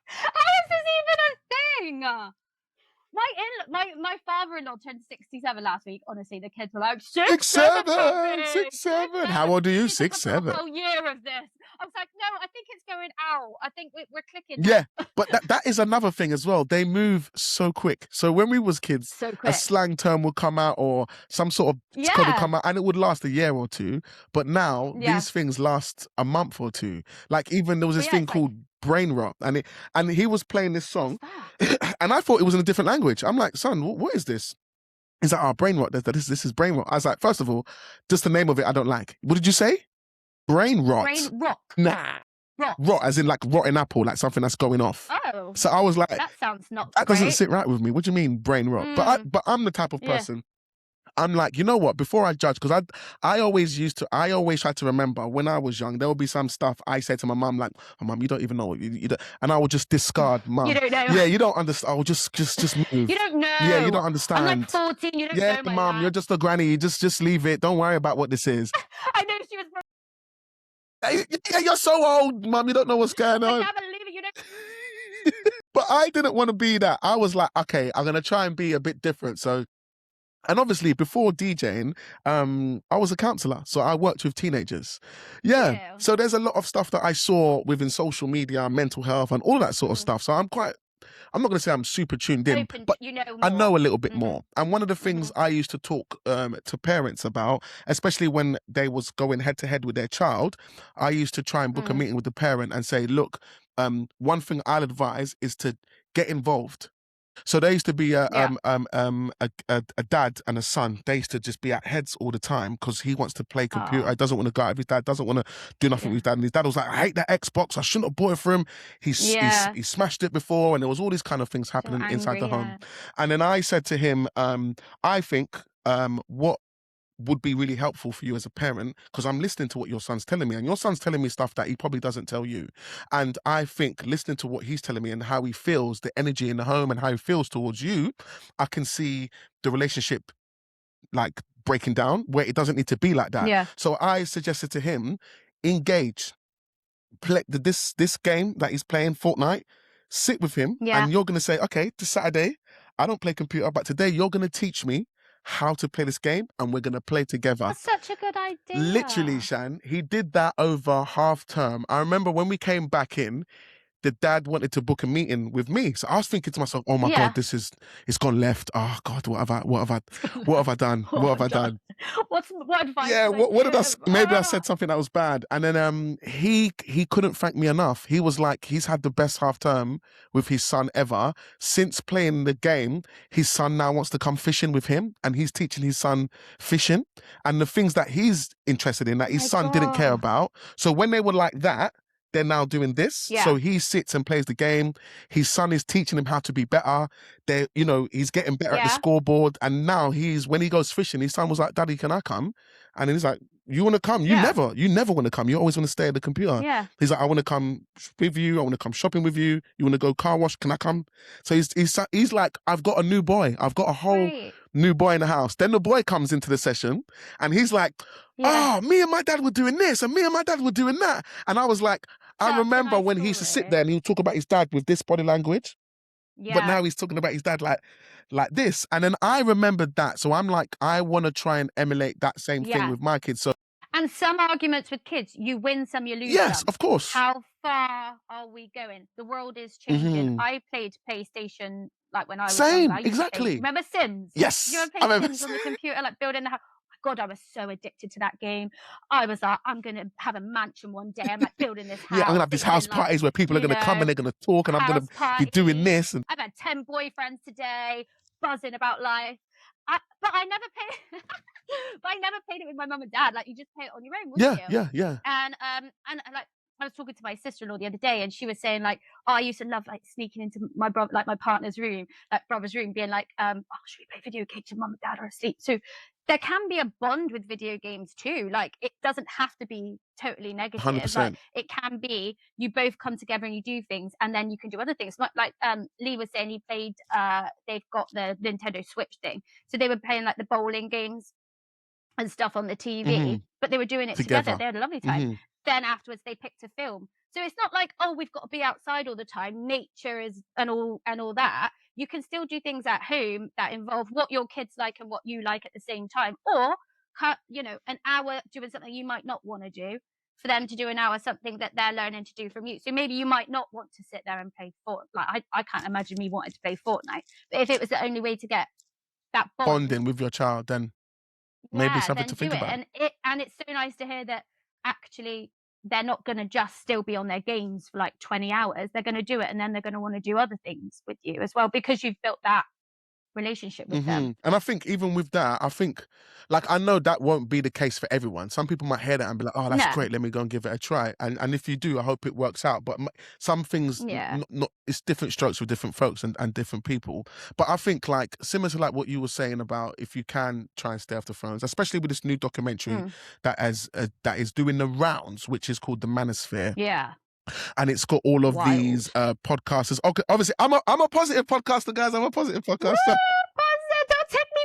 How is this even a thing? My father-in-law turned 67 last week. Honestly, the kids were like 6-7,
6-7. How old are you? 6-7.
A whole year of this. I was like, no, I think it's going out. I think we're clicking.
Yeah, but that is another thing as well. They move so quick. So when we was kids,
So
a
quick.
slang term would come out or some sort of code would come out, and it would last a year or two. But now these things last a month or two. Like even there was this thing called brain rot, and he was playing this song, and I thought it was in a different language. I'm like, son, what is this? He's like, brain rot. This is brain rot. I was like, first of all, just the name of it I don't like. What did you say? Brain rot.
Brain rock.
Nah.
Rot.
Rot, as in like rotten apple, like something that's going off.
Oh.
So I was like,
that sounds not
that
great.
doesn't sit right with me. What do you mean brain rot? But I'm the type of person. I'm like, you know what? Before I judge, because I always try to remember when I was young, there will be some stuff I say to my mum, like, oh, mum, you don't even know what you don't, and I will just discard mum.
You don't know.
Yeah, you don't understand. I'll just move.
You don't know.
Yeah, you don't understand.
I'm like 14. You don't know.
Yeah, mum, you're just a granny. Just leave it. Don't worry about what this is.
I know she was.
Yeah, you're so old, mum. You don't know what's going on.
I can't believe it. You don't.
But I didn't want to be that. I was like, okay, I'm gonna try and be a bit different. So. And obviously, before DJing, I was a counsellor, so I worked with teenagers. Yeah, so there's a lot of stuff that I saw within social media, mental health, and all that sort of stuff. So I'm not going to say I'm super tuned in, but
you know more.
I know a little bit more. And one of the things I used to talk to parents about, especially when they was going head to head with their child, I used to try and book a meeting with the parent and say, look, one thing I'll advise is to get involved. So there used to be a dad and a son. They used to just be at heads all the time because he wants to play computer. He doesn't want to go out with his dad. Doesn't want to do nothing with his dad. And his dad was like, I hate that Xbox. I shouldn't have bought it for him. He smashed it before, and there was all these kind of things happening inside the home. And then I said to him, I think what would be really helpful for you as a parent, because I'm listening to what your son's telling me, and your son's telling me stuff that he probably doesn't tell you. And I think listening to what he's telling me and how he feels, the energy in the home and how he feels towards you, I can see the relationship like breaking down where it doesn't need to be like that.
Yeah.
So I suggested to him, engage, play this game that he's playing, Fortnite, sit with him, and you're going to say, okay, this Saturday, I don't play computer, but today you're going to teach me how to play this game, and we're going to play together.
That's such a good idea.
Literally, Shan, he did that over half term. I remember when we came back in, the dad wanted to book a meeting with me. So I was thinking to myself, oh my God, it's gone left. Oh God, what have I done? What have I done?
What advice?
Yeah, what did I, maybe I said something that was bad. And then he couldn't thank me enough. He was like, he's had the best half term with his son ever. Since playing the game, his son now wants to come fishing with him, and he's teaching his son fishing and the things that he's interested in that his son didn't care about. So when they were like that, they're now doing this.
Yeah.
So he sits and plays the game. His son is teaching him how to be better. He's getting better at the scoreboard. And now when he goes fishing, his son was like, Daddy, can I come? And then he's like, you want to come? You never want to come. You always want to stay at the computer.
Yeah.
He's like, I want to come with you. I want to come shopping with you. You want to go car wash? Can I come? So he's like, I've got a new boy. I've got a whole new boy in the house. Then the boy comes into the session and he's like, oh, me and my dad were doing this and me and my dad were doing that. And I was like, I remember when he used to sit there and he would talk about his dad with this body language. Yeah. But now he's talking about his dad like this. And then I remembered that. So I'm like, I want to try and emulate that same thing with my kids. So.
And some arguments with kids, you win some, you lose some.
Yes, of course.
How far are we going? The world is changing. I played PlayStation like when I was younger.
Exactly.
Remember Sims?
Yes.
You ever played Sims on the computer, like building the house? God, I was so addicted to that game. I was like, I'm going to have a mansion one day. I'm like building this
Yeah, I'm
house.
gonna have these house
thinking, like,
parties where people are
you
gonna come and
know,
they're gonna talk, and I'm gonna
house
be doing
parties.
this. And
I've had 10 boyfriends today, buzzing about life. But I never paid. But I never played it with my mum and dad. Like, you just play it on your own, wouldn't
yeah,
you?
yeah, yeah.
And like, I was talking to my sister-in-law the other day, and she was saying like, "Oh, I used to love like sneaking into my brother, like my partner's room, like brother's room, being like, oh, should we play video games when mum and dad are asleep?" So there can be a bond with video games too. Like, it doesn't have to be totally negative. Like,
100%.
it can be you both come together and you do things, and then you can do other things. Like Lee was saying, he played. They've got the Nintendo Switch thing, so they were playing like the bowling games and stuff on the
Hmm.
TV, but they were doing it together.
Together.
They had a lovely time.
Hmm.
Then afterwards they picked a film. So it's not like, oh, we've got to be outside all the time. Nature is and all that. You can still do things at home that involve what your kids like and what you like at the same time. Or an hour doing something you might not want to do, for them to do an hour something that they're learning to do from you. So maybe you might not want to sit there and play Fortnite. Like, I can't imagine me wanting to play Fortnite. But if it was the only way to get that bond,
Bonding with your child, then maybe
yeah,
something
then
to
do
think
it.
about.
And it's so nice to hear that actually they're not going to just still be on their games for like 20 hours. They're going to do it, and then they're going to want to do other things with you as well, because you've built that relationship with them.
And I think even with that, I think, like, I know that won't be the case for everyone. Some people might hear that and be like, "Oh, that's
No.
great. Let me go and give it a try." And if you do, I hope it works out. But some things,
Yeah.
not it's different strokes with different folks and different people. But I think, like, similar to like what you were saying about, if you can try and stay off the phones, especially with this new documentary that is doing the rounds, which is called the Manosphere.
Yeah.
And it's got all of these
Wild.
podcasters. Okay, obviously, I'm a positive podcaster, guys. I'm a positive
Woo!
podcaster.
Don't take me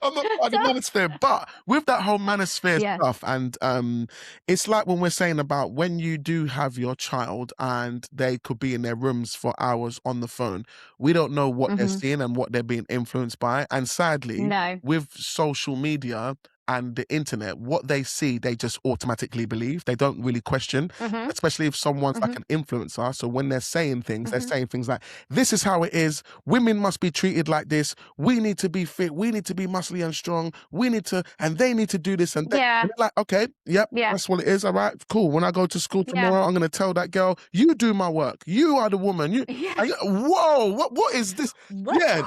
I'm not part of the
down.
manosphere, but with that whole manosphere
Yeah.
stuff, and it's like when we're saying about when you do have your child and they could be in their rooms for hours on the phone, we don't know what they're seeing and what they're being influenced by. And sadly,
No.
with social media and the internet, what they see, they just automatically believe. They don't really question, especially if someone's like an influencer. So when they're saying things, they're saying things like, "This is how it is. Women must be treated like this. We need to be fit. We need to be muscly and strong. We need to, and they need to do this and that."
Yeah.
And they're like, "Okay, yep,
Yeah.
that's what it is. All right, cool. When I go to school
Yeah.
tomorrow, I'm going to tell that girl, you do my work. You are the woman. You,
Yeah.
whoa, what is this?"
What?
Yeah,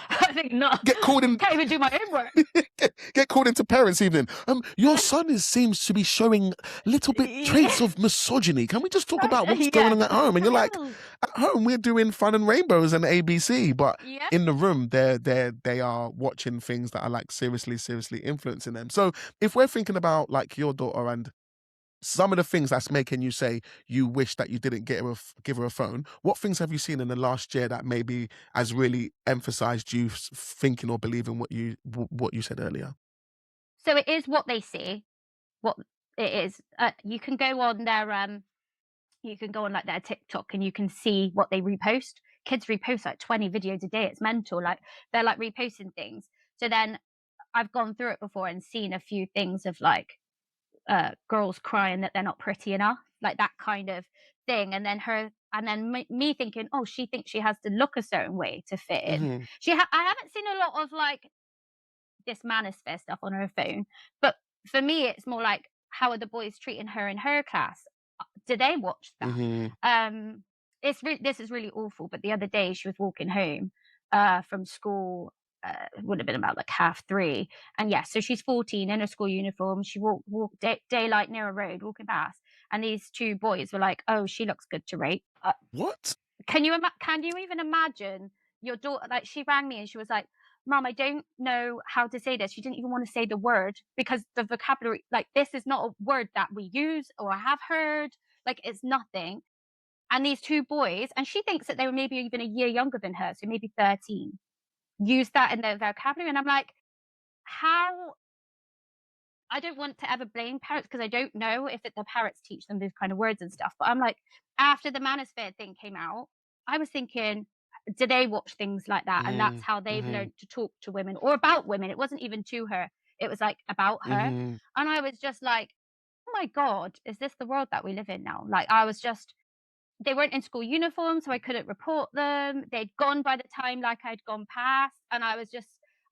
I think not.
get called in.
Can't even do my own work.
Get called into parents' evening. Your son seems to be showing little bit traits of misogyny. Can we just talk about what's going on at home? And you're like, at home we're doing fun and rainbows and ABC, but
Yeah.
in the room they are watching things that are like seriously influencing them. So if we're thinking about like your daughter and some of the things that's making you say you wish that you didn't give her a phone, what things have you seen in the last year that maybe has really emphasized you thinking or believing what you said earlier?
So it is what they see. What it is. You can go on like their TikTok, and you can see what they repost. Kids repost like 20 videos a day. It's mental. Like, they're like reposting things. So then I've gone through it before and seen a few things of like girls crying that they're not pretty enough, like that kind of thing. And then me thinking, oh, she thinks she has to look a certain way to fit in. I haven't seen a lot of like this manosphere stuff on her phone, but for me it's more like, how are the boys treating her in her class? Do they watch that? This is really awful, but the other day she was walking home from school. It would have been about like 3:30, and yes, so she's 14 in her school uniform. She walked daylight near a road, walking past, and these two boys were like, "Oh, she looks good to rape."
What?
Can you even imagine your daughter? Like, she rang me and she was like, "Mom, I don't know how to say this." She didn't even want to say the word because the vocabulary, like, this is not a word that we use or have heard. Like, it's nothing. And these two boys, and she thinks that they were maybe even a year younger than her, so maybe 13, use that in their vocabulary. And I'm like, how? I don't want to ever blame parents, because I don't know if the parents teach them these kind of words and stuff. But I'm like, after the Manosphere thing came out, I was thinking, do they watch things like that? And that's how they've learned to talk to women or about women. It wasn't even to her. It was like about her. And I was just like, oh my God, is this the world that we live in now? Like, they weren't in school uniform, so I couldn't report them. They'd gone by the time like I'd gone past. And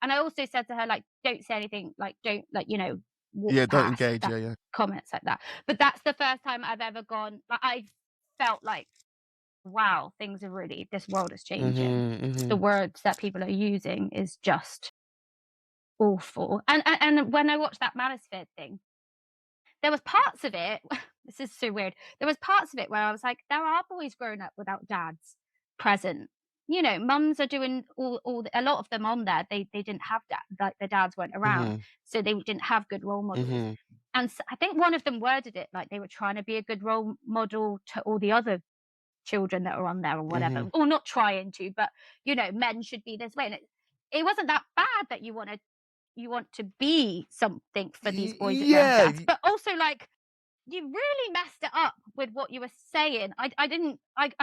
And I also said to her, like, don't say anything, like, don't, like, you know, walk
Yeah, don't
past
engage.
that
Yeah.
comments like that. But that's the first time I've ever gone, like, I felt like, wow, things are really, this world is changing. The words that people are using is just awful. And when I watched that Manosphere thing, there was parts of it, this is so weird. There was parts of it where I was like, there are boys growing up without dads present. You know, mums are doing a lot of them on there. They didn't have dad, like their dads weren't around, so they didn't have good role models. And so I think one of them worded it like they were trying to be a good role model to all the other children that are on there or whatever, or not trying to, but you know, men should be this way. And it wasn't that bad that you want to be something for these boys that don't have
Yeah.
dads, but also like you really messed it up with what you were saying. I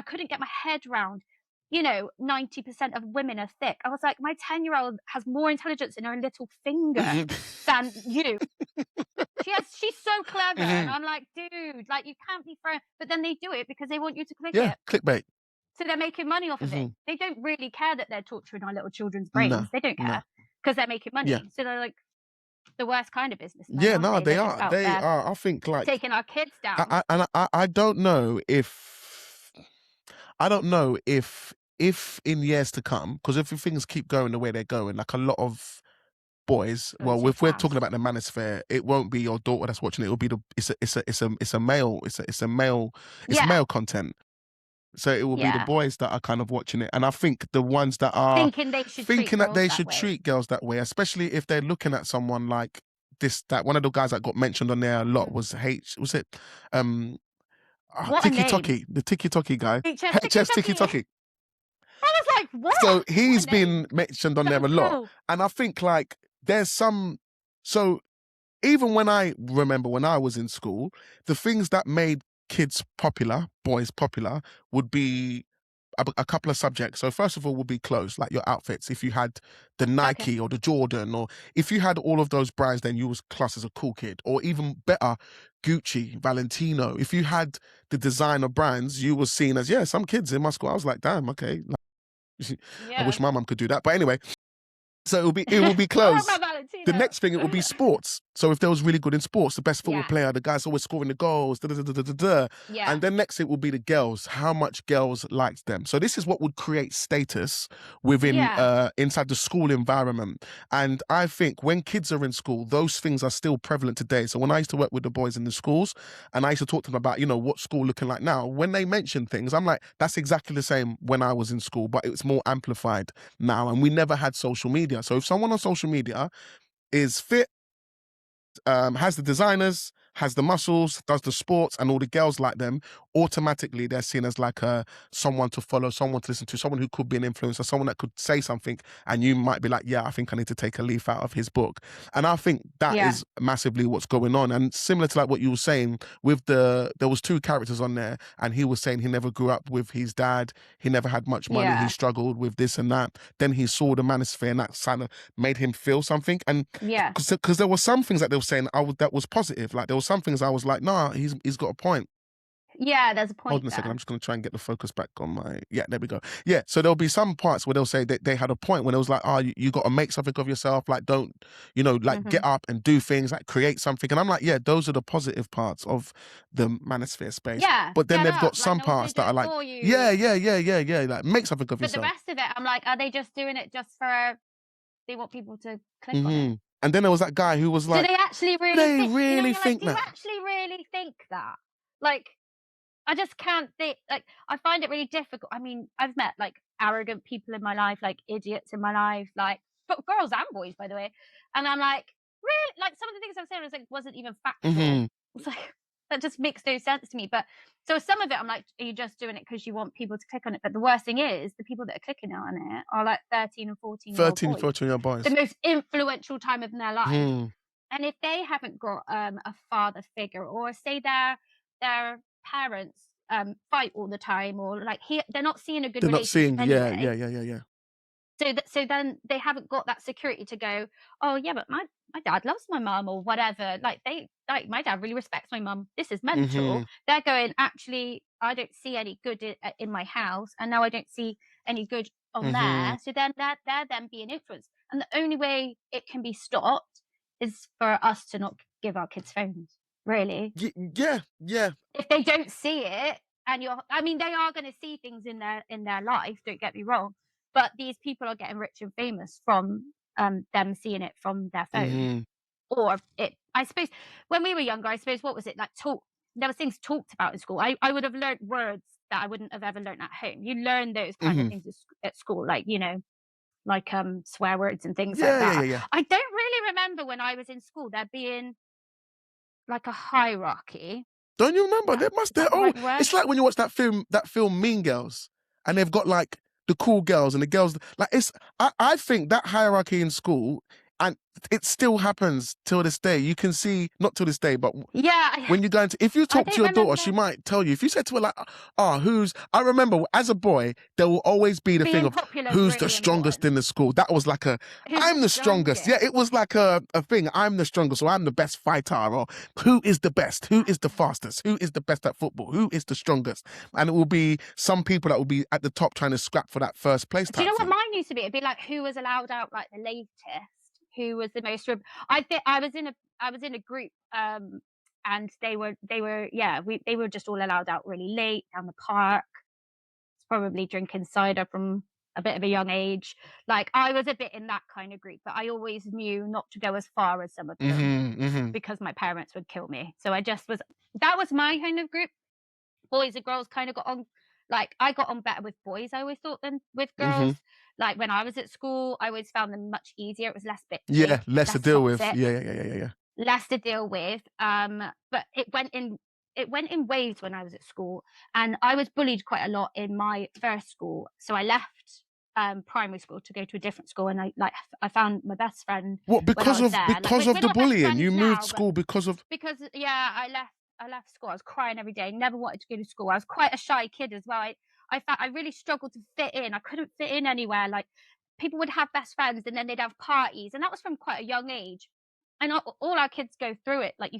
couldn't get my head round, you know, 90% of women are thick. I was like, my 10-year-old has more intelligence in her little finger than you. She's so clever. And I'm like, dude, like you can't be friends. But then they do it because they want you to click
Yeah,
it.
clickbait.
So they're making money off of it. They don't really care that they're torturing our little children's
No,
brains. They don't
no.
care because they're making money.
Yeah.
So they're like the worst kind of businessmen,
Yeah,
aren't
no,
they?
they
They're just
are.
out
They
there
are. I think like
taking our kids down.
I don't know if if in years to come, because if things keep going the way they're going, like a lot of boys,
Going
well,
too
if we're talking
fast.
about the Manosphere, it won't be your daughter that's watching it. It'll be it's a male, it's male content. So it will be the boys that are kind of watching it. And I think the ones that are
thinking they should treat
thinking that
girls
they
that
should
way.
treat girls that way, especially if they're looking at someone like this, that one of the guys that got mentioned on there a lot was
What a
Tiki
name.
Toki, the Tiki Toki guy.
HS
Tiki Toki.
I was like, what?
So he's
What a name.
been mentioned on there a
Sounds
lot.
cool.
And I think like there's some, so even when I remember when I was in school, the things that made kids popular, boys popular, would be a couple of subjects. So first of all would be clothes, like your outfits. If you had the Nike or the Jordan, or if you had all of those brands, then you was classed as a cool kid. Or even better, Gucci, Valentino. If you had the designer brands, you was seen as, yeah, some kids in my school. I was like, damn, okay. I wish my mum could do that. But anyway, so it will be clothes. The next thing, it will be sports. So if they was really good in sports, the best football player, the guy's always scoring the goals, and then next it will be the girls, how much girls liked them. So this is what would create status within inside the school environment. And I think when kids are in school, those things are still prevalent today. So when I used to work with the boys in the schools and I used to talk to them about, you know, what school looking like now, when they mention things, I'm like, that's exactly the same when I was in school, but it's more amplified now. And we never had social media. So if someone on social media is fit, has the designers, has the muscles, does the sports, and all the girls like them, automatically they're seen as like someone to follow, someone to listen to, someone who could be an influencer, someone that could say something, and you might be like, yeah, I think I need to take a leaf out of his book. And I think that is massively what's going on. And similar to like what you were saying with there was two characters on there, and he was saying he never grew up with his dad, he never had much money, he struggled with this and that. Then he saw the Manosphere, and that kind of made him feel something. And because there were some things that they were saying that was positive. Like there were some things I was like, nah, he's got a point.
Yeah, there's a point.
Hold on a second. I'm just going to try and get the focus back on my. Yeah, there we go. Yeah, so there'll be some parts where they'll say that they had a point when it was like, oh, you got to make something of yourself. Like, don't, you know, like get up and do things, like create something. And I'm like, yeah, those are the positive parts of the Manosphere space.
Yeah.
But then they've got some parts that are like, yeah, like make something of yourself.
But the rest of it, I'm like, are they just doing it just for? They want people to click on it.
And then there was that guy who was like,
do they actually really think, do you actually really think that? Like, I just can't think, like, I find it really difficult. I mean, I've met like arrogant people in my life, like idiots in my life, like girls and boys, by the way. And I'm like, really? Like some of the things I'm saying was like, wasn't even factual. It's like, that just makes no sense to me. But so some of it, I'm like, are you just doing it because you want people to click on it? But the worst thing is the people that are clicking on it are like 13 and 14-year-old boys. The most influential time of their life. And if they haven't got a father figure, or say their parents fight all the time, or like they're not seeing a good relationship anyway. So then they haven't got that security to go, oh yeah, but my dad loves my mum, or whatever. Like my dad really respects my mum. This is mental. They're going, actually, I don't see any good in my house, and now I don't see any good on there. So then they're then being influenced. And the only way it can be stopped is for us to not give our kids phones, really.
Yeah.
If they don't see it, and I mean, they are going to see things in their life. Don't get me wrong, but these people are getting rich and famous from them seeing it from their phone, or it. I suppose when we were younger, I suppose what was it like? There was things talked about in school. I would have learned words that I wouldn't have ever learned at home. You learn those kind of things at school, like like swear words and things like that.
Yeah.
I don't really remember when I was in school there being like a hierarchy.
Don't you remember?
Is that the right word?
It's like when you watch that film Mean Girls, and they've got like the cool girls and the girls. Like I think that hierarchy in school, and it still happens till this day. You can see, not till this day, but
Yeah.
when you go into, if you talk to
don't
your daughter, she
remember
might tell you. If you said to her like, I remember as a boy, there will always be the thing
being
of
popular is
who's the
really
strongest
important.
in the school. That was like
Who's
I'm the strongest. Yeah, it was like a thing. I'm the strongest, or I'm the best fighter, or who is the best? Who is the fastest? Who is the best at football? Who is the strongest? And it will be some people that will be at the top trying to scrap for that first place
Do you
type
know what
thing.
mine used to be? It'd be like who was allowed out like the latest, who was the most. I think I was in a group, and they were they were just all allowed out really late down the park. Probably drinking cider from a bit of a young age. Like I was a bit in that kind of group, but I always knew not to go as far as some of them because my parents would kill me. So that was my kind of group. Boys and girls kind of got on. Like I got on better with boys, I always thought, than with girls. Like when I was at school, I always found them much easier. It was less bitchy,
Yeah, less to deal with.
toxic,
Yeah.
less to deal with. But it went in waves when I was at school, and I was bullied quite a lot in my first school. So I left primary school to go to a different school, and I found my best friend.
What,
when I
because
was
of
there.
because
Like,
of
we're
the
not best
bullying? You
friends
moved
now,
school because of
because I left school. I was crying every day. Never wanted to go to school. I was quite a shy kid as well. I felt I really struggled to fit in. I couldn't fit in anywhere. Like people would have best friends, and then they'd have parties, and that was from quite a young age. And all our kids go through it. Like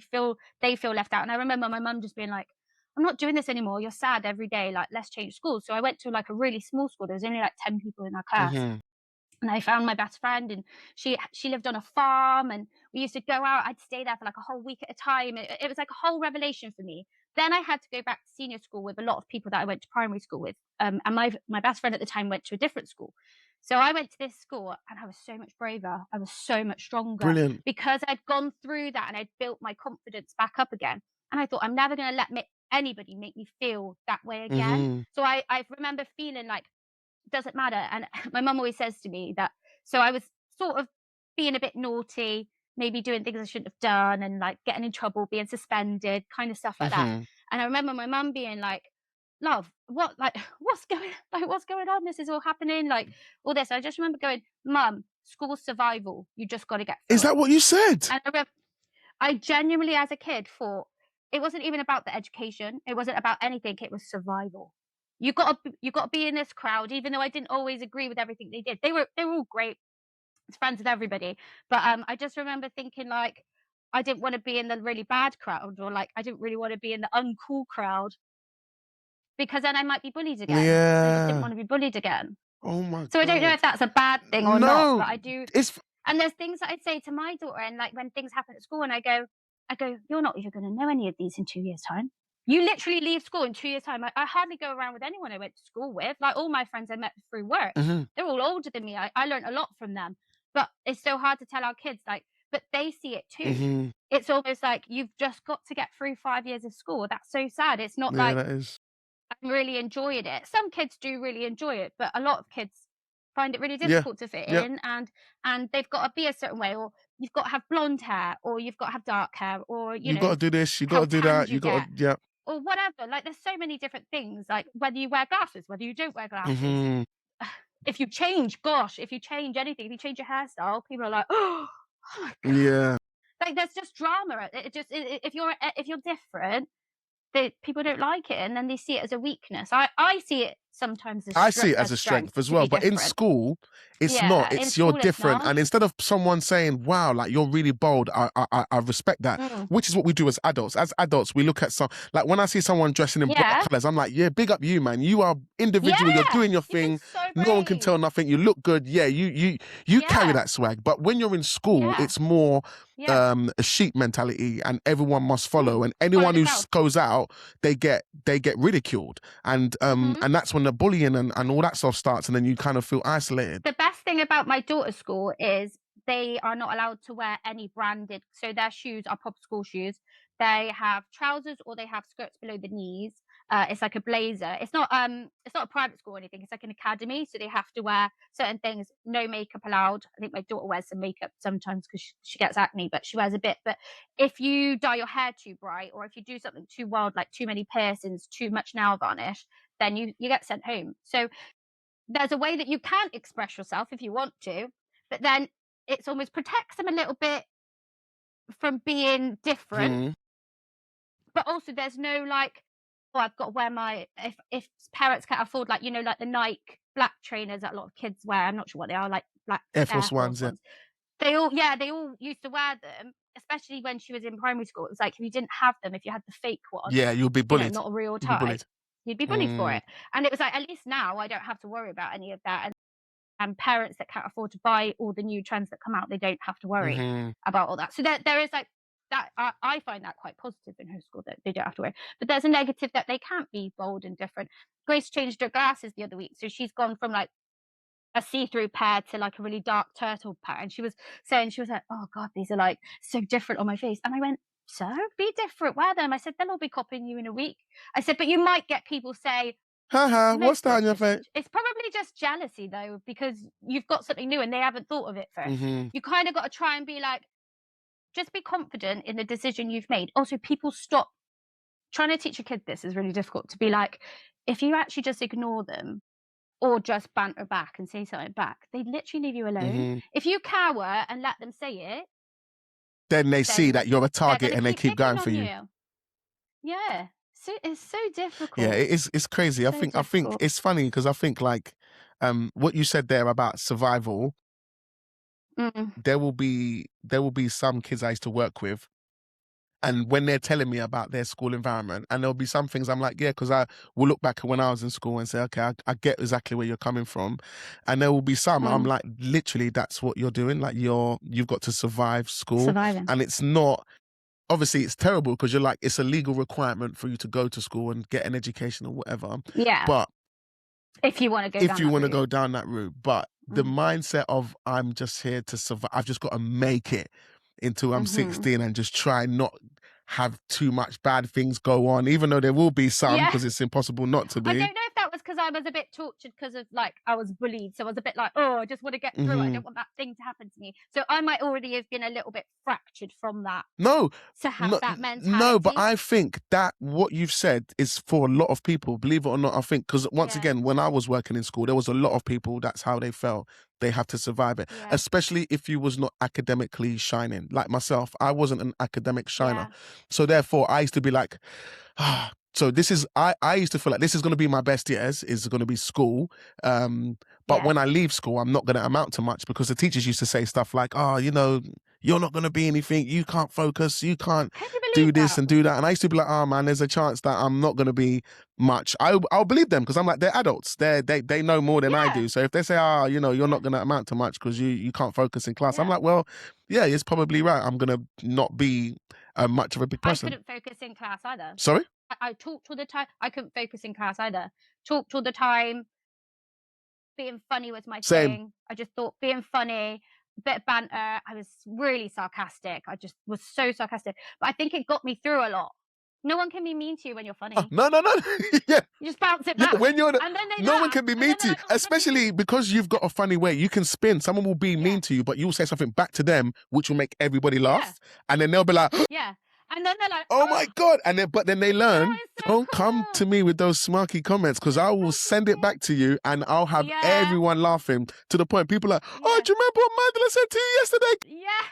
they feel left out. And I remember my mum just being like, "I'm not doing this anymore. You're sad every day. Like let's change schools." So I went to like a really small school. There was only like 10 people in our class. And I found my best friend, and she lived on a farm, and we used to go out. I'd stay there for like a whole week at a time. It was like a whole revelation for me. Then I had to go back to senior school with a lot of people that I went to primary school with. And my best friend at the time went to a different school. So I went to this school, and I was so much braver. I was so much stronger.
Brilliant.
Because I'd gone through that and I'd built my confidence back up again. And I thought, I'm never going to let anybody make me feel that way again. So I remember feeling like, doesn't matter. And my mum always says to me that, so I was sort of being a bit naughty, maybe doing things I shouldn't have done, and like getting in trouble, being suspended, kind of stuff like that. And I remember my mum being like, "Love, what's going on? This is all happening, like all this." I just remember going, "Mum, school survival. You just got to get through
Is that
it."
what you said?
And I genuinely, as a kid, thought it wasn't even about the education. It wasn't about anything. It was survival. You got to be in this crowd, even though I didn't always agree with everything they did. They were all great, friends with everybody. But I just remember thinking like I didn't want to be in the really bad crowd, or like I didn't really want to be in the uncool crowd, because then I might be bullied again.
Yeah.
I just didn't want to be bullied again.
Oh my God.
So I don't know if that's a bad thing or not, but I do. And there's things that I'd say to my daughter, and like when things happen at school, and I go, "You're not even going to know any of these in 2 years' time. You literally leave school in 2 years' time." I hardly go around with anyone I went to school with. Like all my friends I met through work. They're all older than me. I learned a lot from them. But it's so hard to tell our kids, like, but they see it too. It's almost like you've just got to get through 5 years of school. That's so sad. It's not like
that is.
I'm really enjoying it. Some kids do really enjoy it, but a lot of kids find it really difficult to fit in, and they've got to be a certain way, or you've got to have blonde hair, or you've got to have dark hair, or you know,
got to do this, you got to do that, you got to,
or whatever. Like there's so many different things, like whether you wear glasses, whether you don't wear glasses. If you change anything, if you change your hairstyle, people are like, "Oh my God."
Yeah.
Like there's just drama. If you're different, people don't like it, and then they see it as a weakness. I see it sometimes
I see it as a strength as well, but in school, it's not. It's you're different, and instead of someone saying, "Wow, like you're really bold," I respect that. Which is what we do as adults. As adults, we look at some like when I see someone dressing in bright colors, I'm like, "Yeah, big up you, man. You are individual. You're doing your thing. No one can tell nothing. You look good. Yeah, you carry that swag." But when you're in school, it's more a sheep mentality, and everyone must follow, and anyone who goes out, they get ridiculed, and that's when the bullying and all that stuff starts, and then you kind of feel isolated.
The best thing about my daughter's school is they are not allowed to wear any branded, so their shoes are proper school shoes. They have trousers or they have skirts below the knees. It's like a blazer. It's not a private school or anything. It's like an academy, so they have to wear certain things. No makeup allowed. I think my daughter wears some makeup sometimes because she gets acne, but she wears a bit. But if you dye your hair too bright, or if you do something too wild, like too many piercings, too much nail varnish, then you get sent home. So there's a way that you can express yourself if you want to, but then it's almost protects them a little bit from being different. But also there's no like, oh, I've got to wear my, if parents can't afford, like, you know, like the Nike black trainers that a lot of kids wear. I'm not sure what they are, like black
Air Force Ones.
They all used to wear them, especially when she was in primary school. It was like, if you didn't have them, if you had the fake one,
you'll be bullied.
Not a real tie. You'd be bullied for it. And it was like, at least now I don't have to worry about any of that. And parents that can't afford to buy all the new trends that come out, they don't have to worry about all that. So there is like that. I find that quite positive in her school, that they don't have to worry. But there's a negative that they can't be bold and different. Grace changed her glasses the other week, so she's gone from like a see-through pair to like a really dark turtle pair. And she was saying, like, "Oh God, these are like so different on my face." And I went, "So be different, wear them." I said, "They'll all be copying you in a week." I said, "But you might get people say,
haha, what's that on your face?"
It's probably just jealousy though, because you've got something new and they haven't thought of it first. You kind of got to try and be like, just be confident in the decision you've made. Also, people stop trying to teach a kid. This is really difficult, to be like, if you actually just ignore them or just banter back and say something back, they literally leave you alone. If you cower and let them say it,
then they see that you're a target and they keep going for you.
Yeah. So it's so difficult.
Yeah, it's crazy. I think it's funny because I think like what you said there about survival, there will be some kids I used to work with, and when they're telling me about their school environment, and there'll be some things I'm like, yeah, because I will look back at when I was in school and say, okay, I get exactly where you're coming from. And there will be some I'm like, literally, that's what you're doing. Like you've got to survive school.
Surviving.
And it's not, obviously it's terrible because you're like, it's a legal requirement for you to go to school and get an education or whatever.
Yeah.
But
if you want to go
down that route, but the mindset of I'm just here to survive, I've just got to make it until I'm 16 and just try not have too much bad things go on, even though there will be some, because it's impossible not to be.
I don't know if that was because I was a bit tortured because of like I was bullied, so I was a bit like, oh, I just want to get through it. I don't want that thing to happen to me. So I might already have been a little bit fractured from that. To have that mentality.
No, but I think that what you've said is for a lot of people, believe it or not. I think because once again, when I was working in school, there was a lot of people, that's how they felt. They have to survive it, especially if you was not academically shining. Like myself, I wasn't an academic shiner. So therefore, I used to be like, so this is, I used to feel like this is going to be my best years, is going to be school. But when I leave school, I'm not going to amount to much, because the teachers used to say stuff like, oh, you know, you're not going to be anything. You can't focus. You can't do this and do that. And I used to be like, oh man, there's a chance that I'm not going to be much. I'll believe them, because I'm like, they're adults. They know more than I do. So if they say, oh, you know, you're not going to amount to much because you can't focus in class. I'm like, well, yeah, it's probably right. I'm going to not be much of a big person.
I couldn't focus in class either.
Sorry?
I talked all the time. I couldn't focus in class either. Talked all the time. Being funny was my thing. I just thought being funny, a bit of banter. I was really sarcastic. I just was so sarcastic. But I think it got me through a lot. No one can be mean to you when you're funny.
No. Yeah.
You just bounce it back.
When you're no one can be mean to you, especially because you've got a funny way. You can spin. Someone will be mean to you, but you'll say something back to them, which will make everybody laugh. And then they'll be like,
yeah. And then they're like,
oh my God. And then they learn, don't come to me with those smarky comments, because I will send it back to you and I'll have everyone laughing, to the point people are like, oh, do you remember what Mandela said to you yesterday?
Yeah.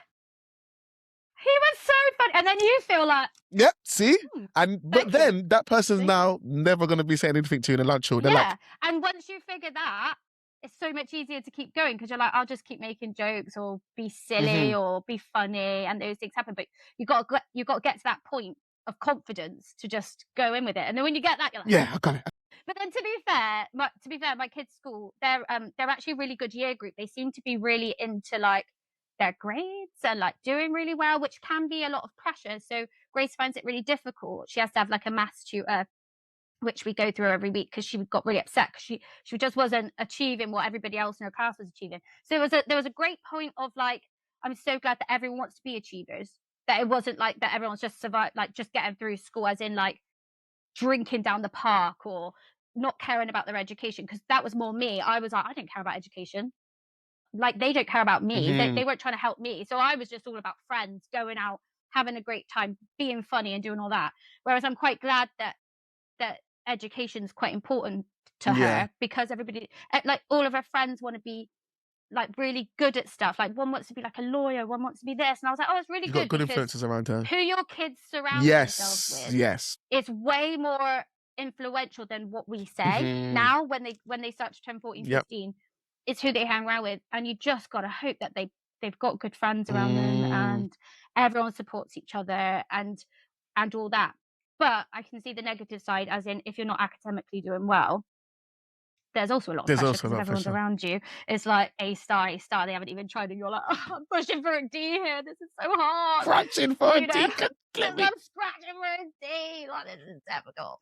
He was so funny. And then you feel like,
Yep, see? But
Thank you.
then that person's now never going to be saying anything to you in a lunch hall. They're like,
and once you figure that, it's so much easier to keep going because you're like, I'll just keep making jokes or be silly or be funny, and those things happen. But you got to get to that point of confidence to just go in with it. And then when you get that, you're like,
yeah, I got it.
But then to be fair, my kids' school, they're actually a really good year group. They seem to be really into like their grades and like doing really well, which can be a lot of pressure. So Grace finds it really difficult. She has to have like a maths tutor, which we go through every week because she got really upset because she just wasn't achieving what everybody else in her class was achieving. So there was a great point of like, I'm so glad that everyone wants to be achievers, that it wasn't like that everyone's just survived, like just getting through school, as in like drinking down the park or not caring about their education. Because that was more me. I was like, I didn't care about education. Like they don't care about me. They weren't trying to help me. So I was just all about friends, going out, having a great time, being funny and doing all that. Whereas I'm quite glad that education is quite important to her, because everybody, like all of her friends want to be like really good at stuff. Like one wants to be like a lawyer, one wants to be this. And I was like, oh, it's really
You've
good.
got good influences around her.
Who your kids surround themselves with is way more influential than what we say now when they start to turn 14, 15. It's who they hang around with. And you just got to hope that they've got good friends around them and everyone supports each other and all that. But I can see the negative side, as in if you're not academically doing well, there's also a lot of pressure because if everyone's around you, it's like A star, they haven't even tried, and you're like, oh, I'm pushing for a D here. This is so hard.
Scratching for a D.
I'm scratching for a D. Like, this is difficult.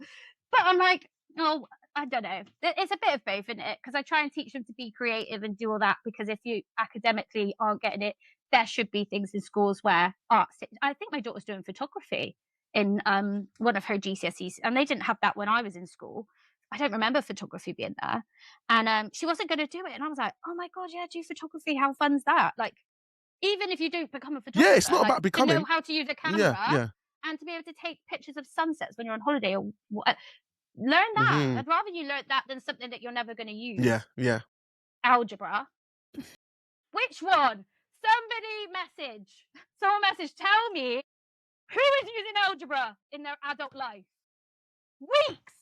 But I'm like, oh, I don't know. It's a bit of both, isn't it? Because I try and teach them to be creative and do all that, because if you academically aren't getting it, there should be things in schools where arts. I think my daughter's doing photography in one of her GCSEs, and they didn't have that when I was in school. I don't remember photography being there, and she wasn't going to do it, and I was like, oh my god, yeah, do photography, how fun's that? Like, even if you don't become a photographer,
it's not about becoming,
to know how to use a camera and to be able to take pictures of sunsets when you're on holiday, or learn that. I'd rather you learn that than something that you're never going to use. Algebra. Which one? Someone message, tell me who is using algebra in their adult life. Weeks.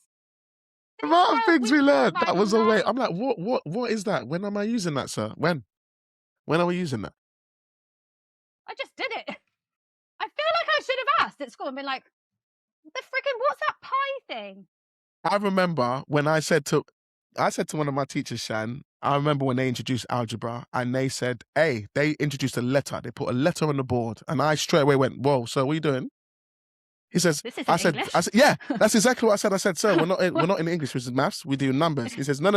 The amount of things we learned, that was a way. I'm like, what is that? When am I using that, sir? When are we using that?
I just did it. I feel like I should have asked at school and been like, what's that pi thing?
I remember when I said to one of my teachers, Shan, I remember when they introduced algebra and they said, hey, they introduced a letter. They put a letter on the board, and I straight away went, whoa, so what are you doing? He says, I said, yeah, that's exactly what I said. I said, sir, we're not in English, which is maths. We do numbers. He says, no,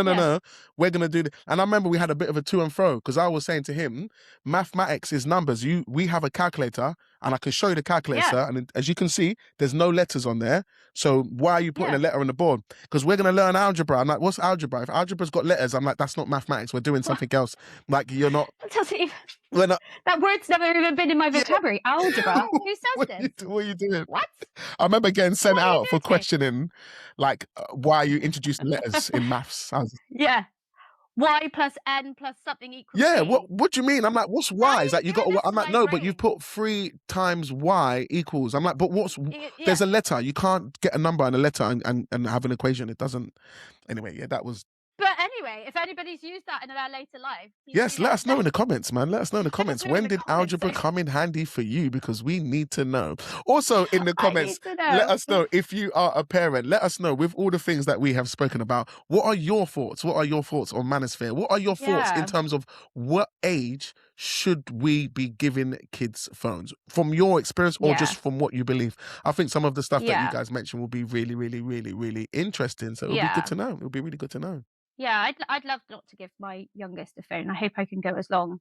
we're going to do and I remember we had a bit of a to and fro, because I was saying to him, mathematics is numbers. We have a calculator, and I can show you the calculator. And as you can see, there's no letters on there. So why are you putting a letter on the board? Because we're going to learn algebra. I'm like, what's algebra? If algebra's got letters, I'm like, that's not mathematics. We're doing something else. Like, you're not.
That word's never even been in my vocabulary. Algebra. Who says this?
What are you doing?
What?
I remember getting sent out for questioning, like, why are you introducing letters in maths?
Y plus N plus something equals
Yeah,
C.
what do you mean? I'm like, what's Y? Is that you got? I'm like, no, but you've put 3 times Y equals. I'm like, but what's? There's a letter. You can't get a number and a letter and have an equation. It doesn't. Anyway, that was.
But anyway, if anybody's used that in their later life,
yes, let us know in the comments, man. Let us know in the comments. When did algebra come in handy for you? Because we need to know. Also, in the comments, let us know if you are a parent. Let us know, with all the things that we have spoken about, what are your thoughts? What are your thoughts on Manosphere? What are your thoughts in terms of what age should we be giving kids phones? From your experience, or just from what you believe? I think some of the stuff that you guys mentioned will be really, really, really, really interesting. So it'll be good to know. It'll be really good to know.
Yeah, I'd love not to give my youngest a phone. I hope I can go as long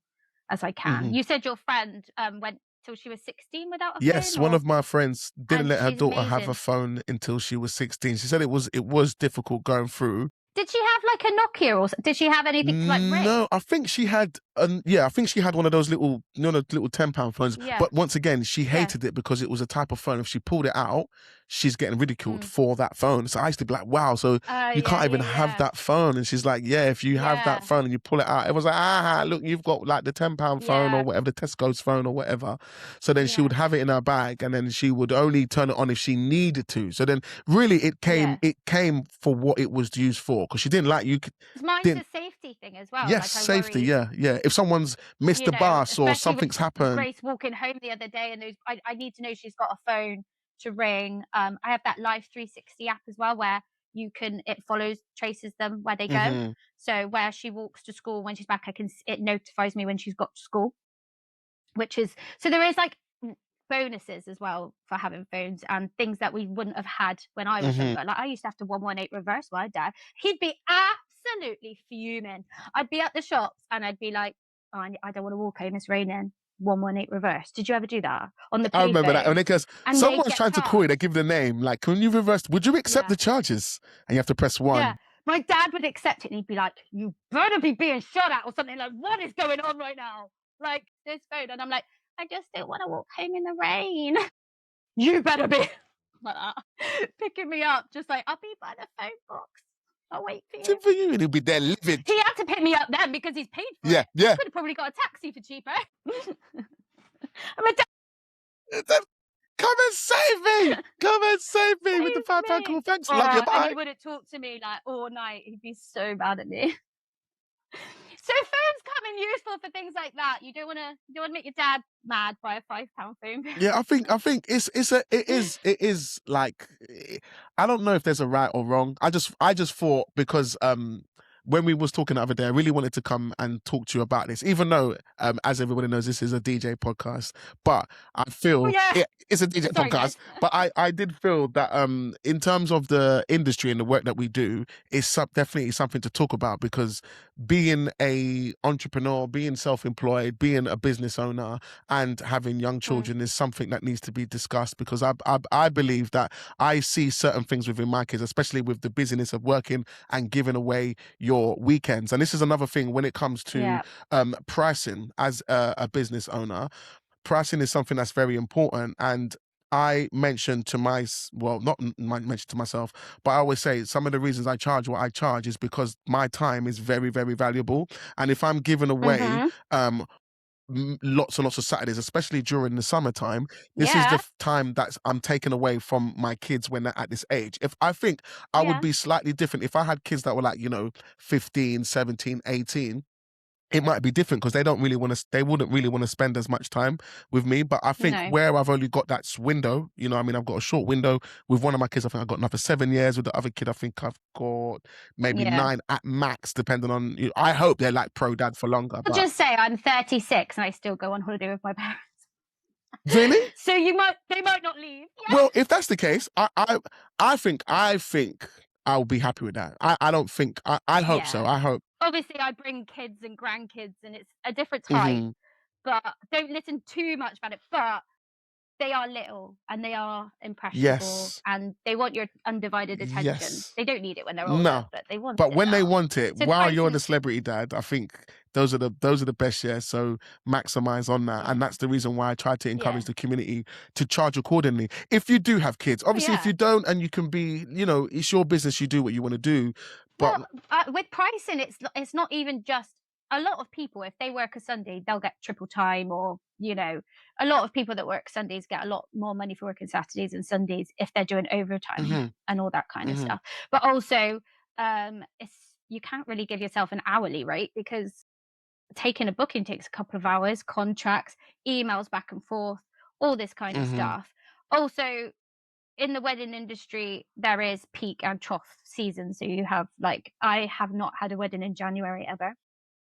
as I can. You said your friend went till she was 16 without a phone?
Yes, one of my friends didn't let her daughter have a phone until she was 16. She said it was difficult going through.
Did she have like a Nokia, or did she have anything to like ring?
No, I think she had one of those little, little £10 phones. Yeah. But once again, she hated it because it was a type of phone. If she pulled it out, she's getting ridiculed
Mm.
for that phone. So I used to be like, wow, so
Oh,
you can't
yeah,
even
yeah,
have
yeah.
that phone. And she's like, yeah, if you have that
Yeah,
phone and you pull it out, it was like, look, you've got like the £10 phone or
yeah,
whatever, the Tesco's phone or whatever. So then she
yeah,
would have it in her bag, and then she would only turn it on if she needed to. So then really
yeah.
it came for what it was used for, because she didn't like you.
'Cause mine's a
Didn't
safety thing as well.
Yes,
Like, I
safety,
worry,
yeah, yeah. If someone's missed
you
the
know,
bus or
especially with
something's happened.
Grace walking home the other day, and I need to know she's got a phone to ring. I have that Life 360 app as well, where it follows, traces them where they go.
Hmm.
So where she walks to school, when she's back, it notifies me when she's got to school, which is, so there is like bonuses as well for having phones and things that we wouldn't have had when I was
Hmm.
younger. Like, I used to have to 118 reverse my dad. He'd be absolutely fuming. I'd be at the shops and I'd be like, oh, I don't want to walk home, it's raining. 118 reverse. Did you ever do that on the
I remember that.
payphone?
And because
And they'd
someone's
get
trying to call you, they
charged.
give the name, like, can you reverse? Would you accept
Yeah.
the charges? And you have to press
Yeah.
one.
My dad would accept it and he'd be like, you better be being shot at or something. Like, what is going on right now? Like, this phone. And I'm like, I just don't want to walk home in the rain. You better be like that. Picking me up, just like, I'll be by the phone box. I'll wait for you.
Good for you. And he'll be there livid.
He had to pick me up then because he's paid for
Yeah,
it.
yeah.
I could have probably got a taxi for cheaper. And my dad
Come and save me! Come and save me with the
saved
£5 call.
me.
Thanks, love you,
Oh, and
bye.
he wouldn't talk to me like all night. He'd be so mad at me. So phones come in useful for things like that. You don't wanna make your dad mad by a £5 phone.
Yeah, I think it is like, I don't know if there's a right or wrong. I just thought, because when we was talking the other day, I really wanted to come and talk to you about this, even though as everybody knows, this is a DJ podcast. But I
Oh
feel
yeah.
it's a DJ
Sorry, guys.
podcast. But I did feel that in terms of the industry and the work that we do, it's definitely something to talk about, because being a entrepreneur, being self-employed, being a business owner, and having young
Mm,
children is something that needs to be discussed, because I believe that I see certain things within my kids, especially with the busyness of working and giving away your weekends. And this is another thing when it comes to
yeah.
pricing as a business owner. Pricing is something that's very important. And I mentioned to not mention to myself, but I always say some of the reasons I charge what I charge is because my time is very, very valuable. And if I'm giving away
Mhm.
um lots and lots of Saturdays, especially during the summertime, this is the
Yeah.
time that I'm taken away from my kids when they're at this age. If I think I would
Yeah.
be slightly different if I had kids that were like, 15, 17, 18. It might be different because they wouldn't really want to spend as much time with me. But I think
No.
where I've only got that window, I mean, I've got a short window with one of my kids. I think I've got another 7 years. With the other kid, I think I've got maybe
Yeah.
9 at max, depending on, I hope they're like pro dad for longer,
I'll
but
just say I'm 36 and I still go on holiday with my parents.
really?
So they might not leave. Yeah.
Well, if that's the case, I think I'll be happy with that. I don't think I hope so.
Yeah.
I hope.
Obviously, I bring kids and grandkids, and it's a different
Hmm.
time, but don't listen too much about it. But they are little and they are impressionable
Yes.
and they want your undivided attention.
Yes.
They don't need it when they're older,
No.
but they want
But
it
when they
now.
want it,
So
while you're
pricing
the
is,
celebrity dad, I think those are the best, yeah. So maximize on that. And
yeah.
that's the reason why I try to
Yeah.
encourage the community to charge accordingly. If you do have kids,
Oh
obviously if
yeah.
you don't and you can be, it's your business, you do what you want to do. But
Well, with pricing, it's not even just a lot of people. If they work a Sunday, they'll get triple time, or a lot of people that work Sundays get a lot more money for working Saturdays and Sundays if they're doing overtime
hmm
and all that kind of
hmm
stuff. But also, it's you can't really give yourself an hourly rate because taking a booking takes a couple of hours, contracts, emails back and forth, all this kind of
hmm
stuff. Also, in the wedding industry, there is peak and trough season. So you have I have not had a wedding in January ever.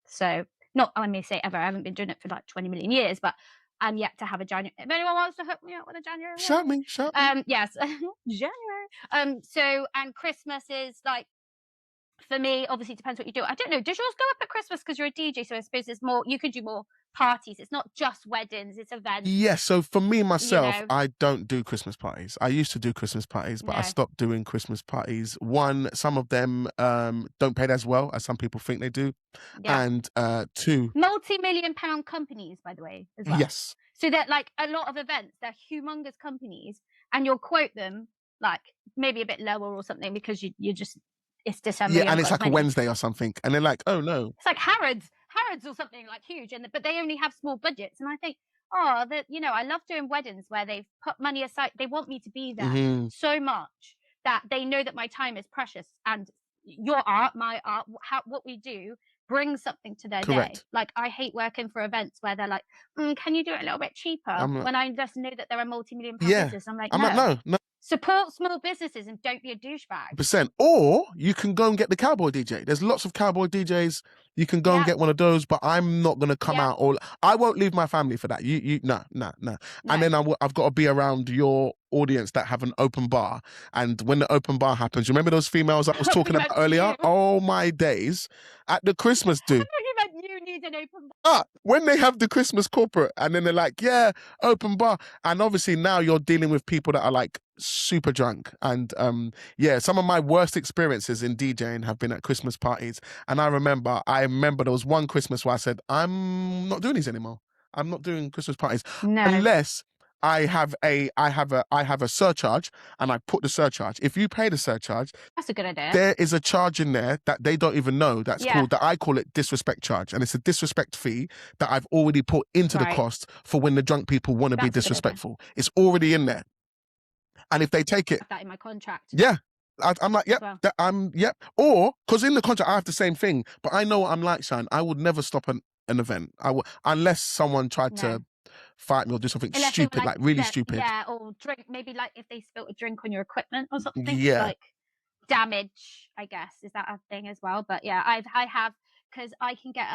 So not I may say ever. I haven't been doing it for like 20 million years, but I'm yet to have a January. If anyone wants to hook me up with a January
shout
wedding,
me, shout me.
yes, January. So and Christmas is like for me. Obviously, it depends what you do. I don't know. Does yours go up at Christmas because you're a DJ? So I suppose there's more. You could do more parties. It's not just weddings. It's events.
Yes, so for me
You
myself,
know.
I don't do Christmas parties. I used to do Christmas parties, but I
No.
stopped doing Christmas parties. One, some of them don't pay as well as some people think they do.
Yeah.
And two,
Multi-million pound companies, by the way, as well.
yes.
So that like a lot of events, they're humongous companies, and you'll quote them like maybe a bit lower or something, because you just, it's December.
Yeah,
You
and
haven't
it's
got as
like a
many.
Wednesday or something, and they're like, oh no.
It's like Harrods or something, like huge, but they only have small budgets. And I think, oh, that, I love doing weddings where they've put money aside. They want me to be there
Mm-hmm.
so much that they know that my time is precious, and your art, my art, what we do brings something to their day.
Correct.
Like, I hate working for events where they're like, can you do it a little bit cheaper?
I'm like,
When I just know that they're a multi-million-pound
yeah.
business. I'm like,
I'm like,
no.
no.
Support small businesses and don't be a douchebag.
Percent. Or you can go and get the cowboy DJ. There's lots of cowboy DJs. You can go and
Yeah.
get one of those, but I'm not gonna come
Yeah.
out all. I won't leave my family for that. No. And then I've got to be around your audience that have an open bar. And when the open bar happens, remember those females I was talking about earlier?
You.
Oh my days! At the Christmas do.
You need an open bar.
When they have the Christmas corporate, and then they're like, yeah, open bar. And obviously now you're dealing with people that are like super drunk. And yeah, some of my worst experiences in DJing have been at Christmas parties. And I remember there was one Christmas where I said, I'm not doing these anymore. I'm not doing Christmas parties.
No.
Unless I have a surcharge, and I put the surcharge. If you pay the surcharge,
that's a good idea.
There is a charge in there that they don't even know. I call it disrespect charge, and it's a disrespect fee that I've already put into the cost for when the drunk people want to be disrespectful. It's already in there, and if they take it,
I have that in my contract.
Yeah. I'm like, yep,
well.
Yep. Or, because in the contract I have the same thing, but I know what I'm like, son. I would never stop an event. Unless someone tried to fight me or do something stupid, like really stupid.
Yeah, or drink, maybe like if they spilt a drink on your equipment or something.
Yeah.
Like damage, I guess, is that a thing as well? But yeah, I have, because I can get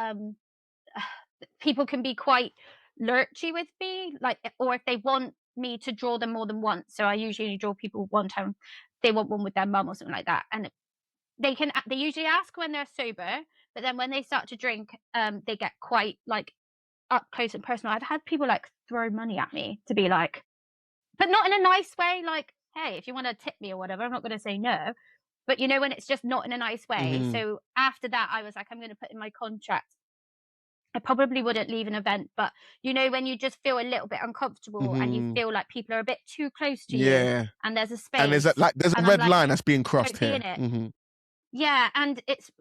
people can be quite lurchy with me, like, or if they want me to draw them more than once. So I usually draw people one time. They want one with their mum or something like that, and they usually ask when they're sober, but then when they start to drink, they get quite like up close and personal. I've had people like throw money at me to be like, but not in a nice way, like, hey, if you want to tip me or whatever, I'm not going to say no. But when it's just not in a nice way.
Mm-hmm.
So after that, I was like, I'm going to put in my contract, I probably wouldn't leave an event, but when you just feel a little bit uncomfortable and you feel like people are a bit too close to you, and there's a space,
and there's a red line that's being crossed here.
Mm-hmm. Yeah, and it's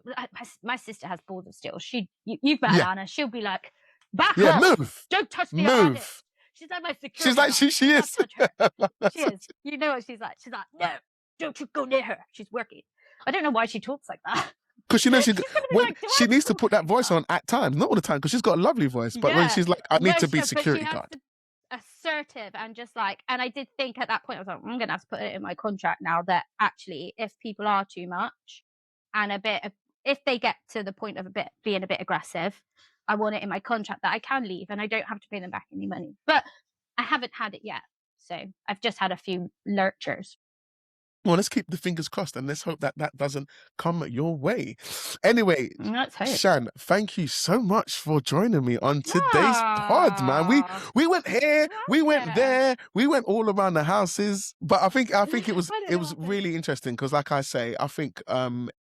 my sister has balls of steel. You've met Anna. She'll be like, back off,
move,
don't touch the
move.
artist. She's like my security.
She's like she is.
Touch her. She is. You know what she's like? She's like, no, don't you go near her. She's working. I don't know why she talks like that.
Because she knows she needs to put that voice on at times, not all the time, because she's got a lovely voice. But when she's like, I need to be security guard.
Assertive and just like, and I did think at that point, I was like, I'm going to have to put it in my contract now that actually, if people are too much and if they get to the point of being a bit aggressive, I want it in my contract that I can leave and I don't have to pay them back any money. But I haven't had it yet. So I've just had a few lurchers.
Well, let's keep the fingers crossed and let's hope that doesn't come your way. Anyway, Shan, thank you so much for joining me on today's pod, man. We went here, we went there, we went all around the houses, but I think it was really interesting because, like I say, I think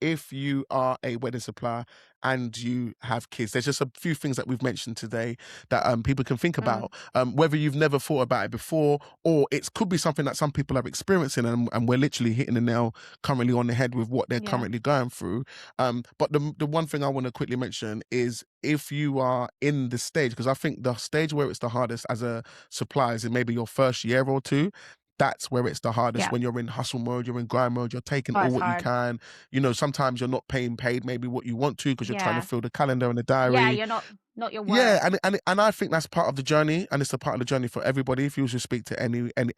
if you are a wedding supplier and you have kids, there's just a few things that we've mentioned today that people can think about, whether you've never thought about it before or it could be something that some people are experiencing and we're literally hitting the nail currently on the head with what they're currently going through. But the one thing I want to quickly mention is if you are in the stage, because I think the stage where it's the hardest as a supplier is in maybe your first year or two. That's where it's the hardest, when you're in hustle mode, you're in grind mode, you're taking all what you can. Sometimes you're not paying paid maybe what you want to because you're trying to fill the calendar and the diary.
Yeah, you're not your work.
Yeah, and I think that's part of the journey, and it's a part of the journey for everybody. If you was to speak to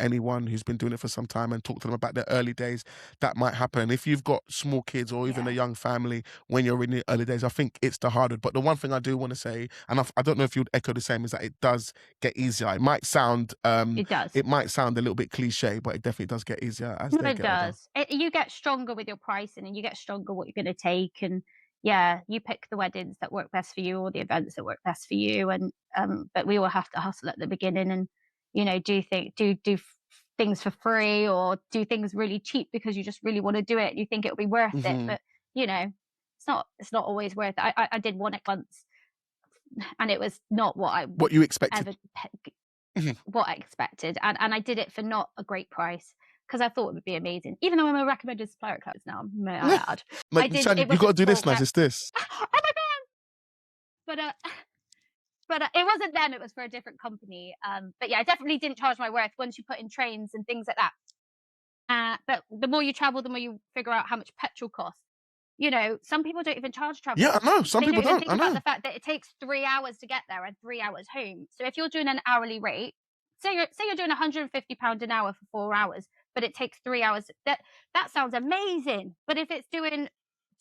anyone who's been doing it for some time and talk to them about their early days, that might happen. If you've got small kids or even a young family when you're in the early days, I think it's the hardest. But the one thing I do want to say, and I don't know if you'd echo the same, is that it does get easier. It might sound it might sound a little bit cliche, but it definitely does get easier as they get older.
You get stronger with your pricing and you get stronger what you're going to take, and you pick the weddings that work best for you or the events that work best for you. And but we all have to hustle at the beginning and do things for free or do things really cheap because you just really want to do it. You think it'll be worth it, but it's not always worth it. I did one at once, and it was not what
you expected.
What I expected, and I did it for not a great price because I thought it would be amazing. Even though I'm a recommended supplier at Clothes now, may I add.
Like, Shan, you got to do this, nice. It's this.
Oh my god! But it wasn't them. It was for a different company. But yeah, I definitely didn't charge my worth once you put in trains and things like that. But the more you travel, the more you figure out how much petrol costs. You know, some people don't even charge travel.
Yeah, I know. Some people don't.
Think about the fact that it takes 3 hours to get there and 3 hours home. So if you're doing an hourly rate, say you're doing £150 an hour for 4 hours, but it takes 3 hours. That sounds amazing. But if it's doing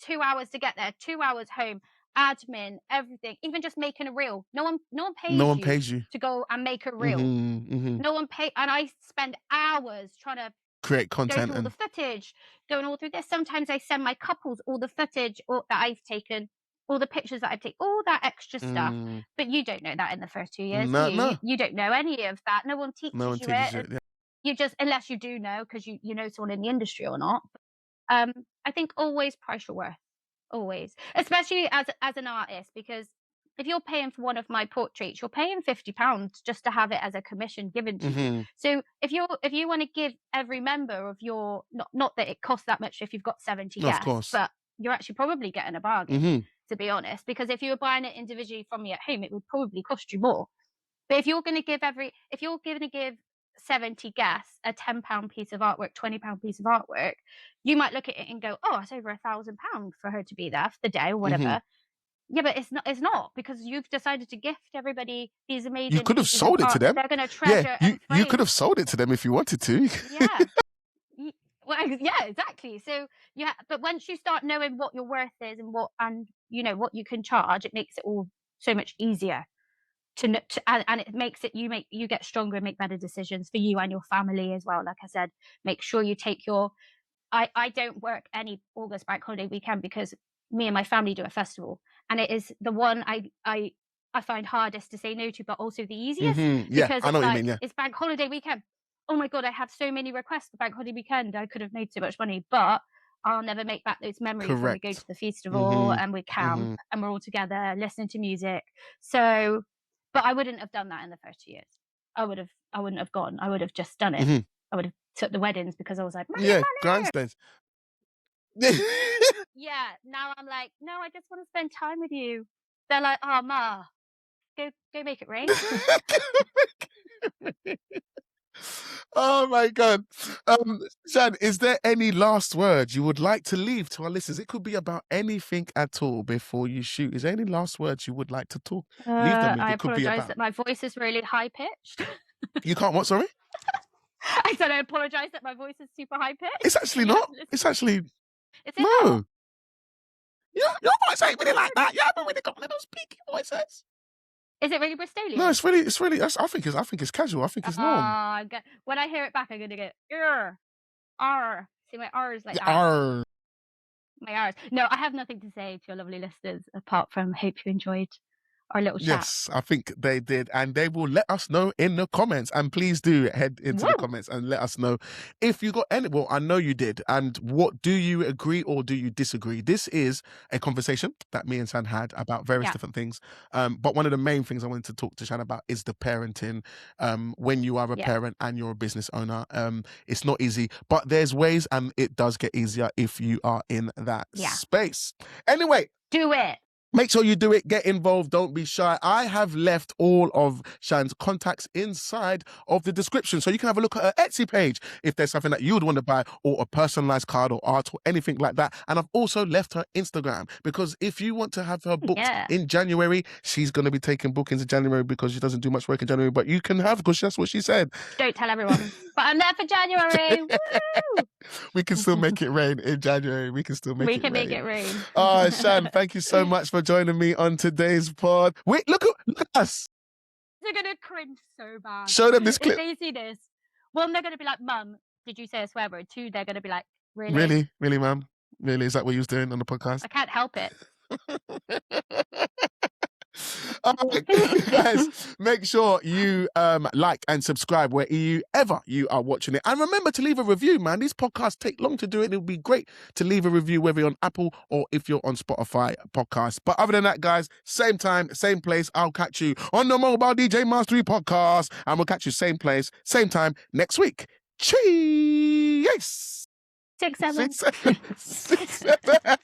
2 hours to get there, 2 hours home, admin, everything, even just making a reel, no one pays you to go and make a reel. No one pay, and I spend hours trying to
create content,
go through all the footage, going all through this. Sometimes I send my couples all the footage that I've taken, all the pictures that I've taken, all that extra stuff. But you don't know that in the first 2 years.
No.
You don't know any of that. No one teaches you it.
Yeah.
You just, unless you do know, because you know someone in the industry or not. I think always price your worth. Always, especially as an artist, because if you're paying for one of my portraits, you're paying £50 just to have it as a commission given to you. So if you want to give every member of your, not that it costs that much if you've got 70 guests, of course, but you're actually probably getting a bargain, to be honest, because if you were buying it individually from me at home, it would probably cost you more. But if you're going to give 70 guests a £10 piece of artwork, £20 piece of artwork, you might look at it and go, oh, it's over £1,000 for her to be there for the day or whatever. Yeah, but it's not, because you've decided to gift everybody these amazing.
You could have sold it to them.
They're going to treasure.
Yeah, you could have sold it to them if you wanted to.
Yeah. Well, yeah, exactly. So but once you start knowing what your worth is and what you can charge, it makes it all so much easier. And it makes it you get stronger and make better decisions for you and your family as well. Like I said, make sure you take I don't work any August bank holiday weekend because me and my family do a festival, and it is the one I find hardest to say no to, but also the easiest.
Yeah,
because
I know what you mean. Yeah,
it's bank holiday weekend. Oh my god, I have so many requests for bank holiday weekend. I could have made so much money, but I'll never make back those memories when we go to the festival and we camp and we're all together listening to music. So, but I wouldn't have done that in the first 2 years. I wouldn't have gone. I would have just done it. I would have took the weddings because I was like, money.
grandstands.
Yeah, now I'm like, no, I just want to spend time with you. They're like, oh, Ma, go make it rain.
Oh my god. Shan, is there any last words you would like to leave to our listeners? It could be about anything at all before you shoot. Is there any last words you would like to leave them with?
I apologize that my voice is really high pitched.
You can't what, sorry?
I said I apologize that my voice is super high pitched.
It's actually not. It's actually
Is it
no.
not?
Your voice ain't really like that. You haven't really got one of those peaky voices.
Is it really Bristolian?
No, it's really. I think it's casual. I think it's normal.
When I hear it back, I'm gonna go R. See, my R is like that.
R.
My R's. No, I have nothing to say to your lovely listeners apart from hope you enjoyed our little chat.
Yes, I think they did, and they will let us know in the comments. And please do head into the comments and let us know if you got any. Well, I know you did. And what do you agree or do you disagree? This is a conversation that me and Shan had about various different things. But one of the main things I wanted to talk to Shan about is the parenting. When you are a parent and you're a business owner, it's not easy, but there's ways, and it does get easier if you are in that space. Anyway,
do it.
Make sure you do it. Get involved. Don't be shy. I have left all of Shan's contacts inside of the description, so you can have a look at her Etsy page if there's something that you would want to buy, or a personalized card or art or anything like that. And I've also left her Instagram, because if you want to have her booked in January, she's going to be taking bookings in January because she doesn't do much work in January, but you can have, because that's what she said.
Don't tell everyone, but I'm there for January. Woo!
We can still make it rain in January. We can still make it rain.
We can make it rain.
Oh, Shan, thank you so much for joining me on today's pod. Wait, look at us.
They're going to cringe so bad.
Show them this clip.
If they see this, one, they're going to be like, Mum, did you say a swear word? Two, they're going to be like, really?
Really, Mum? Really? Is that what you was doing on the podcast?
I can't help it.
Guys, make sure you like and subscribe wherever you are watching it, and remember to leave a review, man. These podcasts take long to do it. It would be great to leave a review, whether you're on Apple or if you're on Spotify podcasts. But other than that, guys, same time, same place, I'll catch you on the Mobile DJ Mastery podcast, and we'll catch you same place, same time next week. Cheers. yes.
6, 7.
6, 7. 6, 7.